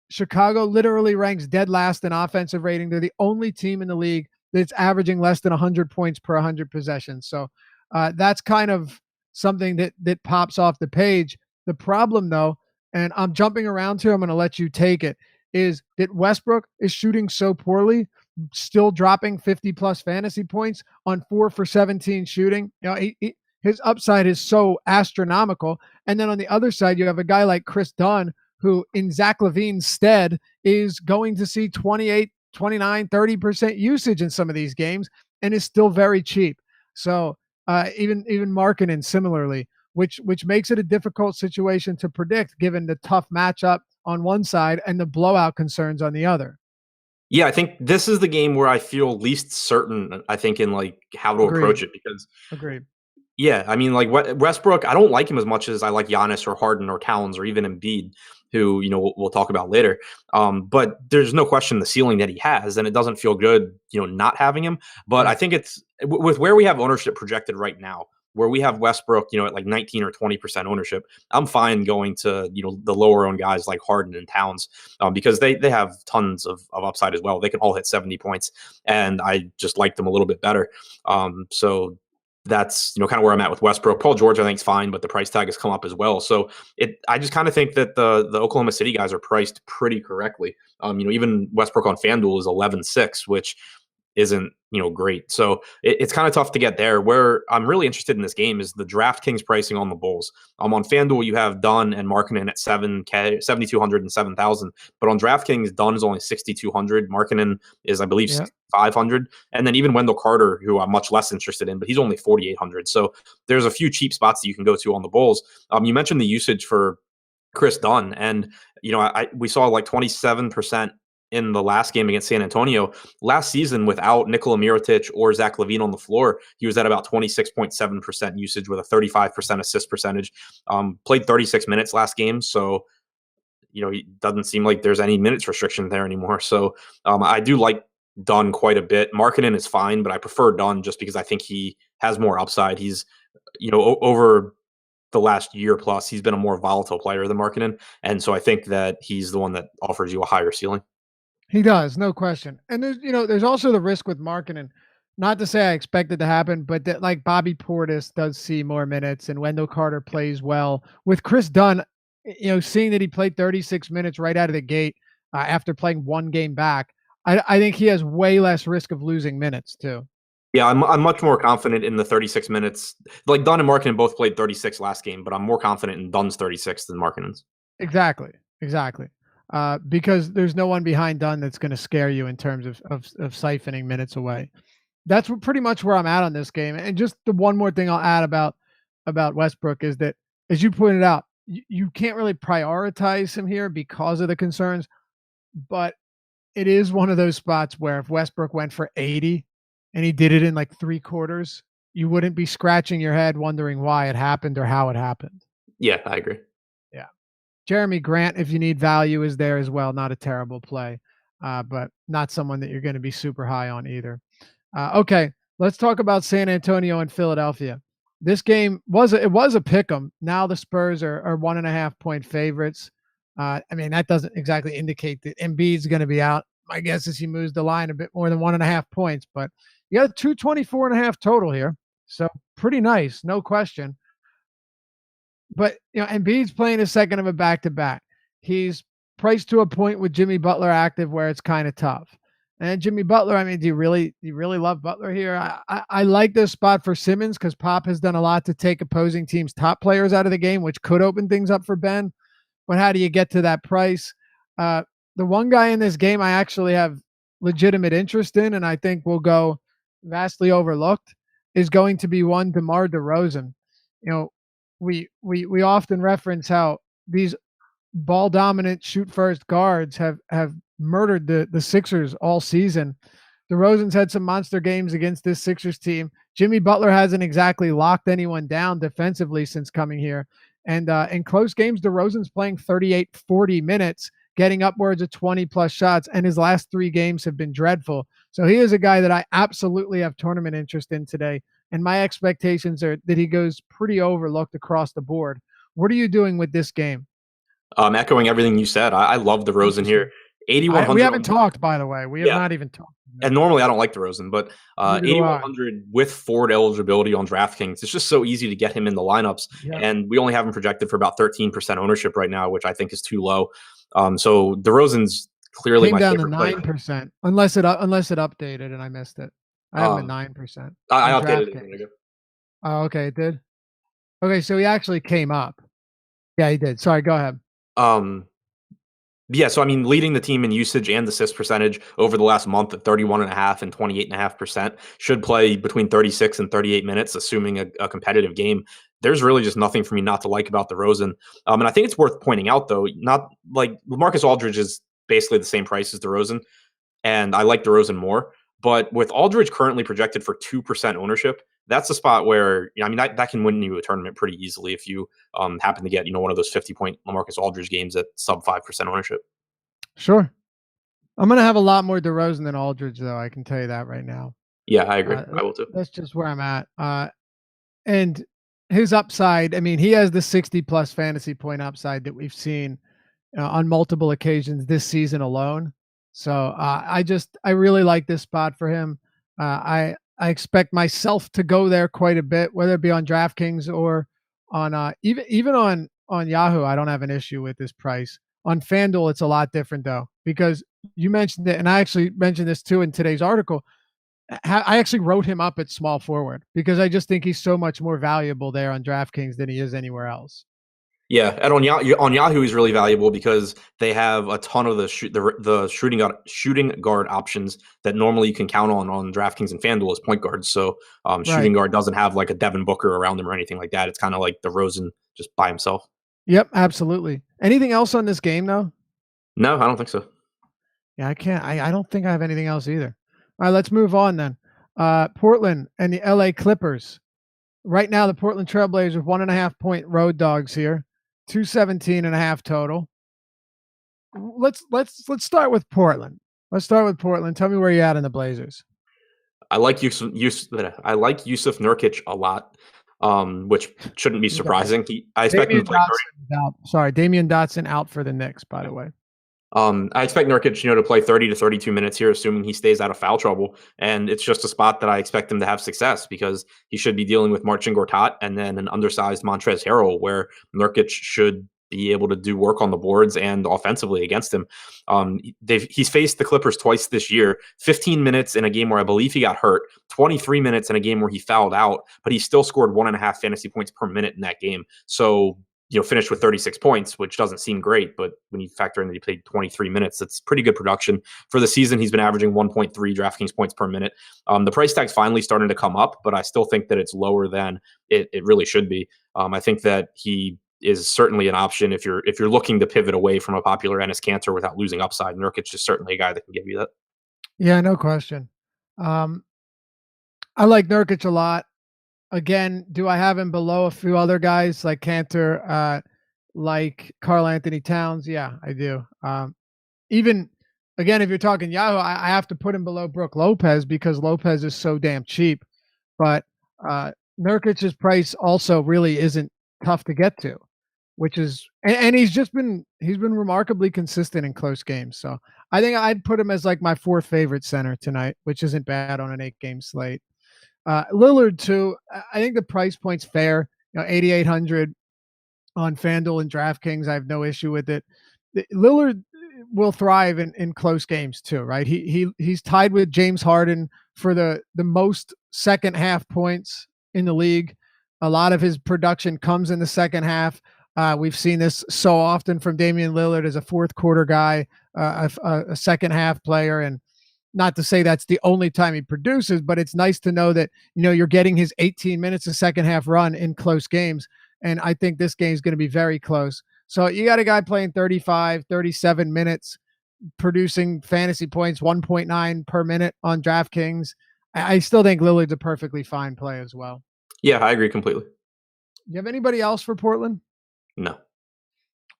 Chicago literally ranks dead last in offensive rating. They're the only team in the league that's averaging less than 100 points per 100 possessions. So that's kind of something that pops off the page. The problem, though, and I'm jumping around here, I'm going to let you take it, is that Westbrook is shooting so poorly, still dropping 50-plus fantasy points on 4 for 17 shooting. You know, his upside is so astronomical. And then on the other side, you have a guy like Chris Dunn, who in Zach LaVine's stead is going to see 28, 29, 30% usage in some of these games and is still very cheap. So even Markkanen similarly, which makes it a difficult situation to predict given the tough matchup on one side and the blowout concerns on the other.
Yeah, I think this is the game where I feel least certain, I think, in like how to approach it because
Agreed.
yeah, I mean, like Westbrook, I don't like him as much as I like Giannis or Harden or Towns or even Embiid, who we'll talk about later. But there's no question the ceiling that he has, and it doesn't feel good, not having him. But I think it's with where we have ownership projected right now, where we have Westbrook, at like 19 or 20% ownership. I'm fine going to the lower owned guys like Harden and Towns because they have tons of upside as well. They can all hit 70 points, and I just like them a little bit better. So that's kind of where I'm at with Westbrook. Paul George, I think, is fine, but the price tag has come up as well. So I just kind of think that the Oklahoma City guys are priced pretty correctly. Even Westbrook on FanDuel is 11.6, which isn't great. So it's kind of tough to get there. Where I'm really interested in this game is the DraftKings pricing on the Bulls. On FanDuel, you have Dunn and Markkanen at 7K, 7,200 and 7,000. But on DraftKings, Dunn is only 6,200. Markkanen is, I believe, 500. And then even Wendell Carter, who I'm much less interested in, but he's only 4,800. So there's a few cheap spots that you can go to on the Bulls. You mentioned the usage for Chris Dunn, and we saw like 27% in the last game against San Antonio. Last season, without Nikola Mirotic or Zach LaVine on the floor, he was at about 26.7% usage with a 35% assist percentage. Played 36 minutes last game, so he doesn't seem like there's any minutes restriction there anymore. So I do like Dunn quite a bit. Markkanen is fine, but I prefer Dunn just because I think he has more upside. He's over the last year plus, he's been a more volatile player than Markkanen, and so I think that he's the one that offers you a higher ceiling.
He does, no question. And there's also the risk with Markkanen. Not to say I expect it to happen, but that like Bobby Portis does see more minutes and Wendell Carter plays well. With Chris Dunn, seeing that he played 36 minutes right out of the gate after playing one game back, I think he has way less risk of losing minutes too.
Yeah, I'm much more confident in the 36 minutes. Like Dunn and Markkanen both played 36 last game, but I'm more confident in Dunn's 36 than Markkanen's.
Exactly. Because there's no one behind Dunn that's going to scare you in terms of siphoning minutes away. that's pretty much where I'm at on this game. And just the one more thing I'll add about Westbrook is that, as you pointed out, you can't really prioritize him here because of the concerns, but it is one of those spots where if Westbrook went for 80 and he did it in like 3 quarters, you wouldn't be scratching your head wondering why it happened or how it happened.
Yeah, I agree.
Yeah. Jeremy Grant, if you need value, is there as well. Not a terrible play, but not someone that you're going to be super high on either. Okay, let's talk about San Antonio and Philadelphia. This game was a pick 'em. Now the Spurs are 1.5 point favorites. I mean, that doesn't exactly indicate that Embiid's going to be out. My guess is he moves the line a bit more than 1.5 points, but you got 224.5 total here, so pretty nice, no question. But Embiid's playing a second of a back-to-back. He's priced to a point with Jimmy Butler active where it's kind of tough. And Jimmy Butler, I mean, do you really love Butler here? I like this spot for Simmons because Pop has done a lot to take opposing teams' top players out of the game, which could open things up for Ben. But how do you get to that price? The one guy in this game I actually have legitimate interest in, and I think will go vastly overlooked, is going to be one DeMar DeRozan. We often reference how these ball dominant shoot first guards have murdered the Sixers all season. DeRozan's had some monster games against this Sixers team. Jimmy Butler hasn't exactly locked anyone down defensively since coming here. And in close games, DeRozan's playing 38, 40 minutes, getting upwards of 20-plus shots, and his last 3 games have been dreadful. So he is a guy that I absolutely have tournament interest in today, and my expectations are that he goes pretty overlooked across the board. What are you doing with this game?
Echoing everything you said, I love DeRozan here. 8,100.
We haven't talked, by the way. We have
Yeah.
not even talked.
And normally I don't like DeRozan, but
Neither do I.
8,100 with forward eligibility on DraftKings, it's just so easy to get him in the lineups.
Yeah.
And we only have him projected for about 13% ownership right now, which I think is too low. So DeRozan's clearly
Came
my
down to
favorite play.
9%, unless it updated and I missed it. I have him at 9%.
I updated it a minute ago.
Oh, okay, it did. Okay, so he actually came up. Yeah, he did. Sorry, go ahead.
Yeah, so I mean, leading the team in usage and assist percentage over the last month at 31.5 and 28.5%, should play between 36 and 38 minutes, assuming a competitive game. There's really just nothing for me not to like about DeRozan. And I think it's worth pointing out, though, not like LaMarcus Aldridge is basically the same price as DeRozan, and I like DeRozan more. But with Aldridge currently projected for 2% ownership, that's a spot where, I mean, that can win you a tournament pretty easily if you happen to get, one of those 50-point LaMarcus Aldridge games at sub 5% ownership.
Sure. I'm going to have a lot more DeRozan than Aldridge, though. I can tell you that right now.
Yeah, I agree. I will too.
That's just where I'm at. And his upside, I mean, he has the 60-plus fantasy point upside that we've seen on multiple occasions this season alone. So I really like this spot for him. I expect myself to go there quite a bit, whether it be on DraftKings or on even on Yahoo. I don't have an issue with this price. On FanDuel, it's a lot different though, because you mentioned it, and I actually mentioned this too in today's article. I actually wrote him up at small forward because I just think he's so much more valuable there on DraftKings than he is anywhere else.
Yeah, and on Yahoo he's really valuable because they have a ton of the shooting guard options that normally you can count on DraftKings and FanDuel as point guards. So shooting guard doesn't have like a Devin Booker around him or anything like that. It's kind of like DeRozan just by himself.
Yep, absolutely. Anything else on this game though?
No, I don't think so.
Yeah, I can't. I don't think I have anything else either. All right, let's move on then. Portland and the LA Clippers. Right now, the Portland Trailblazers 1.5 point road dogs here. 217.5 total. Let's start with Portland. Let's start with Portland. Tell me where you're at in the Blazers.
I like Yusuf Nurkic a lot, which shouldn't be surprising. I expect him to play
Damian Dotson out for the Knicks, by the way.
I expect Nurkic, to play 30 to 32 minutes here, assuming he stays out of foul trouble. And it's just a spot that I expect him to have success because he should be dealing with Marcin Gortat and then an undersized Montrezl Harrell, where Nurkic should be able to do work on the boards and offensively against him. He's faced the Clippers twice this year, 15 minutes in a game where I believe he got hurt, 23 minutes in a game where he fouled out, but he still scored 1.5 fantasy points per minute in that game. So finished with 36 points, which doesn't seem great, but when you factor in that he played 23 minutes, that's pretty good production. For the season, he's been averaging 1.3 DraftKings points per minute. The price tag's finally starting to come up, but I still think that it's lower than it really should be. I think that he is certainly an option if you're looking to pivot away from a popular Enes Kanter without losing upside. Nurkic is certainly a guy that can give you that.
Yeah, no question. I like Nurkic a lot. Again, do I have him below a few other guys like Kanter, like Karl Anthony Towns? Yeah, I do. Even again, if you're talking Yahoo, I have to put him below Brook Lopez because Lopez is so damn cheap. But Nurkic's price also really isn't tough to get to, which is and he's been remarkably consistent in close games. So I think I'd put him as like my fourth favorite center tonight, which isn't bad on an 8-game slate. Lillard too. I think the price point's fair. 8,800 on FanDuel and DraftKings. I have no issue with it. Lillard will thrive in close games too, right? He's tied with James Harden for the most second half points in the league. A lot of his production comes in the second half. We've seen this so often from Damian Lillard as a fourth quarter guy, a second half player, and not to say that's the only time he produces, but it's nice to know that, you're getting his 18 minutes a second half run in close games. And I think this game is going to be very close. So you got a guy playing 35, 37 minutes, producing fantasy points, 1.9 per minute on DraftKings. I still think Lillard's a perfectly fine play as well.
Yeah, I agree completely.
You have anybody else for Portland?
No.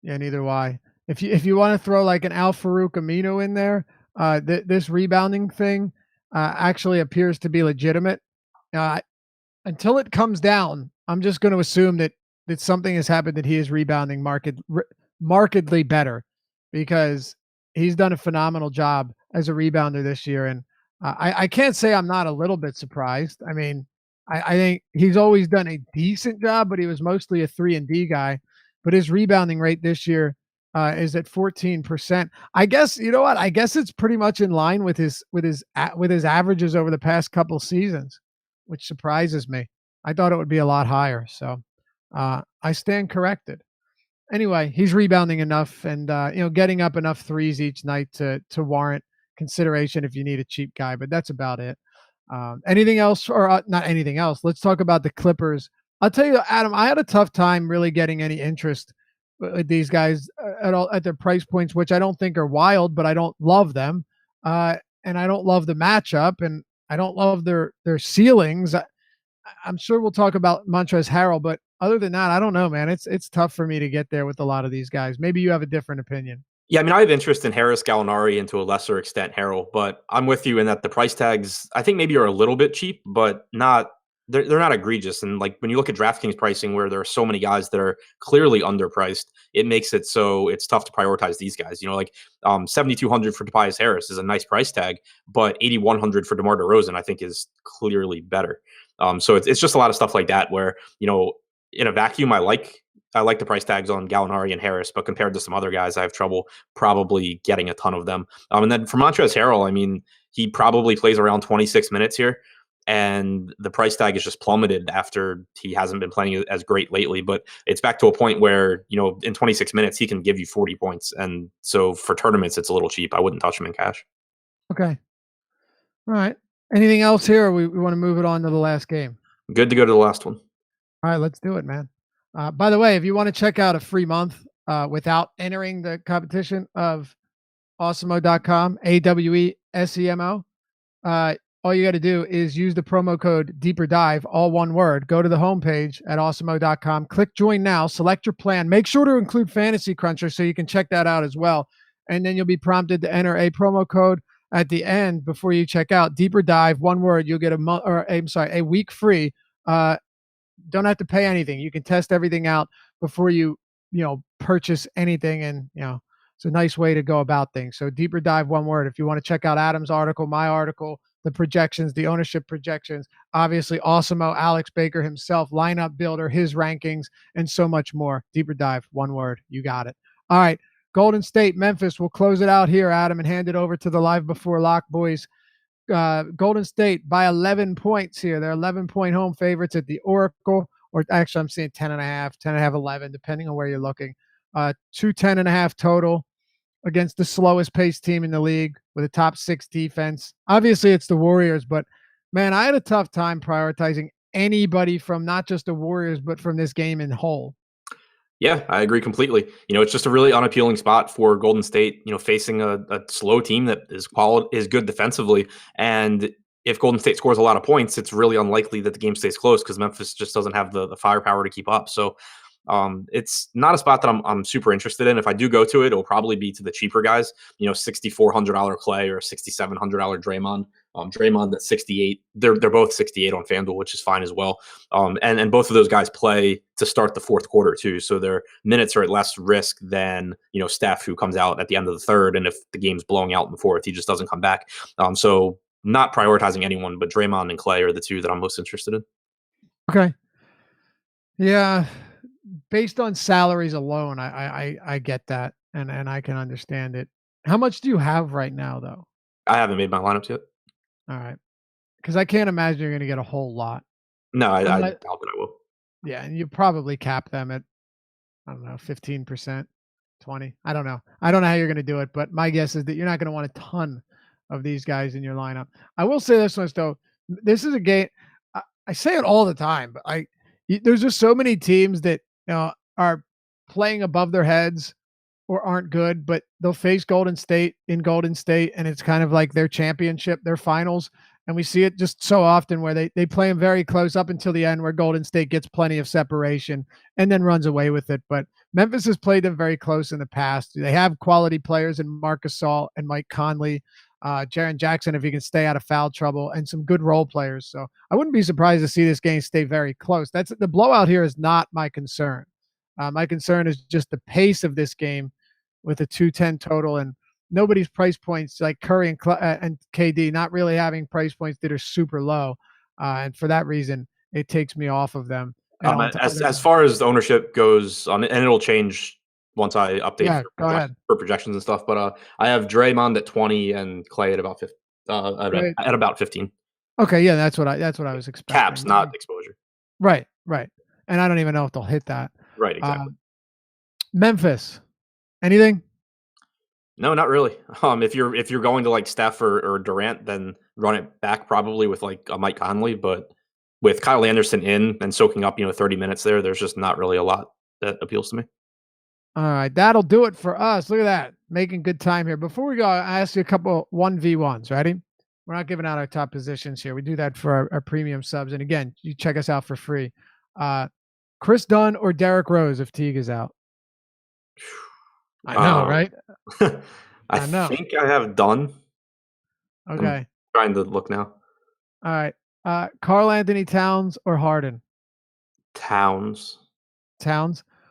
Yeah, neither do I. If you want to throw like an Al Farouk Amino in there, this rebounding thing actually appears to be legitimate. Until it comes down, I'm just going to assume that something has happened, that he is rebounding markedly better, because he's done a phenomenal job as a rebounder this year. And I can't say I'm not a little bit surprised. I mean, I think he's always done a decent job, but he was mostly a 3-and-D guy. But his rebounding rate this year is at 14%. I guess, you know what? I guess it's pretty much in line with his averages over the past couple seasons, which surprises me. I thought it would be a lot higher. So I stand corrected. Anyway, he's rebounding enough and getting up enough threes each night to warrant consideration if you need a cheap guy. But that's about it. Anything else, or not anything else? Let's talk about the Clippers. I'll tell you, Adam, I had a tough time really getting any interest with these guys at their price points, which I don't think are wild, but I don't love them. And I don't love the matchup, and I don't love their ceilings. I'm sure we'll talk about Montrezl Harrell, but other than that, I don't know, man. It's tough for me to get there with a lot of these guys. Maybe you have a different opinion.
Yeah, I mean, I have interest in Harris, Gallinari, and to a lesser extent Harrell, but I'm with you in that the price tags, I think maybe are a little bit cheap, but they're not egregious. And like when you look at DraftKings pricing, where there are so many guys that are clearly underpriced, it makes it so it's tough to prioritize these guys. 7,200 for Tobias Harris is a nice price tag, but 8,100 for DeMar DeRozan I think is clearly better. So it's just a lot of stuff like that where, in a vacuum, I like the price tags on Gallinari and Harris, but compared to some other guys, I have trouble probably getting a ton of them. And then for Montrezl Harrell, I mean, he probably plays around 26 minutes here, and the price tag is just plummeted after he hasn't been playing as great lately. But it's back to a point where, in 26 minutes, he can give you 40 points. And so for tournaments, it's a little cheap. I wouldn't touch him in cash.
Okay. All right. Anything else here, or we want to move it on to the last game?
Good to go to the last one.
All right, let's do it, man. By the way, if you want to check out a free month without entering the competition of awesemo.com, AWESEMO, all you got to do is use the promo code Deeper Dive, all one word. Go to the homepage at awesemo.com, click join now, select your plan. Make sure to include Fantasy Cruncher so you can check that out as well. And then you'll be prompted to enter a promo code at the end before you check out. Deeper Dive, one word. You'll get a week free. Don't have to pay anything. You can test everything out before you purchase anything, and it's a nice way to go about things. So Deeper Dive, one word. If you want to check out Adam's article, my article, the projections, the ownership projections, obviously Awesemo, Alex Baker himself, lineup builder, his rankings, and so much more. Deeper Dive, one word. You got it. All right, Golden State, Memphis. We'll close it out here, Adam, and hand it over to the Live Before Lock boys. Golden State by 11 points here. They're 11-point home favorites at the Oracle. or actually I'm seeing 10.5, 10.5, 11, depending on where you're looking. 210.5 total against the slowest paced team in the league with a top 6 defense. Obviously, it's the Warriors, but man, I had a tough time prioritizing anybody from not just the Warriors, but from this game in whole.
Yeah, I agree completely. It's just a really unappealing spot for Golden State, facing a slow team that is good defensively. And if Golden State scores a lot of points, it's really unlikely that the game stays close because Memphis just doesn't have the firepower to keep up. So it's not a spot that I'm super interested in. If I do go to it, it'll probably be to the cheaper guys, $6,400 Clay or $6,700 Draymond. Draymond at 68. They're both 68 on FanDuel, which is fine as well. And both of those guys play to start the fourth quarter too, so their minutes are at less risk than Steph, who comes out at the end of the third, and if the game's blowing out in the fourth, he just doesn't come back. So not prioritizing anyone, but Draymond and Clay are the two that I'm most interested in.
Okay. Yeah. Based on salaries alone, I get that, and I can understand it. How much do you have right now, though?
I haven't made my lineups yet.
All right, because I can't imagine you're going to get a whole lot.
No, I doubt
Unless,
that I will.
yeah, and you probably cap them at, I don't know, 15%, 20. I don't know. I don't know how you're going to do it, but my guess is that you're not going to want a ton of these guys in your lineup. I will say this much though: this is a game. I say it all the time, but there's just so many teams that are playing above their heads or aren't good, but they'll face Golden State in Golden State, and it's kind of like their championship, their finals. And we see it just so often where they play them very close up until the end, where Golden State gets plenty of separation and then runs away with it. But Memphis has played them very close in the past. They have quality players in Marc Gasol and Mike Conley, Jaren Jackson, if he can stay out of foul trouble, and some good role players. So I wouldn't be surprised to see this game stay very close. That's the blowout here is not my concern. My concern is just the pace of this game with a 210 total, and nobody's price points like Curry and KD not really having price points that are super low. And for that reason, it takes me off of them. And
as far as the ownership goes, and it'll change once I update for projections and stuff. But I have Draymond at 20 and Clay at about 50, at about 15.
Okay, yeah, that's what I was expecting.
Caps, not exposure.
Right. And I don't even know if they'll hit that.
Right, exactly.
Memphis, anything?
No, not really. If you're going to like Steph or Durant, then run it back probably with like a Mike Conley. But with Kyle Anderson in and soaking up 30 minutes there's just not really a lot that appeals to me.
All right, that'll do it for us. Look at that, making good time here. Before we go, I asked you a couple 1v1s. Ready? We're not giving out our top positions here. We do that for our premium subs. And again, you check us out for free. Chris Dunn or Derrick Rose if Teague is out? I know, right?
I think I have Dunn.
Okay.
I'm trying to look now.
All right. Karl Anthony Towns or Harden?
Towns.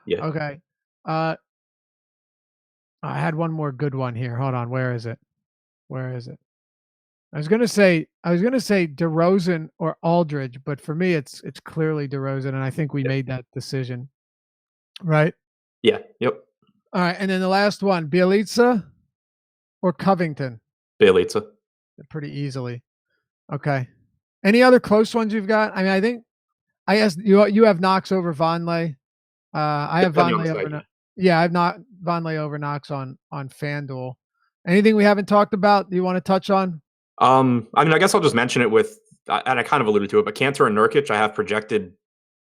Yeah. Okay. I had one more good one here. Hold on. Where is it? I was gonna say DeRozan or Aldridge, but for me it's clearly DeRozan, and I think we made that decision. Right?
Yeah. Yep.
All right, and then the last one, Bjelica or Covington?
Bjelica.
Pretty easily. Okay. Any other close ones you've got? I mean, I think I asked you have Knox over Vonleh. I have Vonleh over. Yeah, I've not Vonleh over Knox on FanDuel. Anything we haven't talked about? Do you want to touch on?
I mean, I guess I'll just mention it with, and I kind of alluded to it, but Kanter and Nurkic I have projected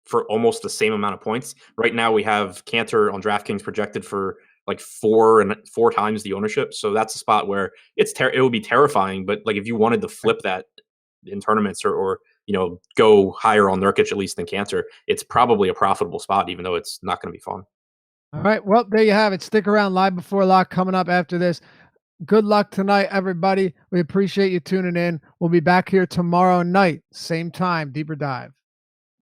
for almost the same amount of points. Right now we have Kanter on DraftKings projected for like four times the ownership. So that's a spot where it would be terrifying. But like if you wanted to flip that in tournaments or go higher on Nurkic at least than Kanter, it's probably a profitable spot, even though it's not going to be fun.
All right. Well, there you have it. Stick around. Live Before Lock coming up after this. Good luck tonight, everybody. We appreciate you tuning in. We'll be back here tomorrow night, same time, Deeper Dive.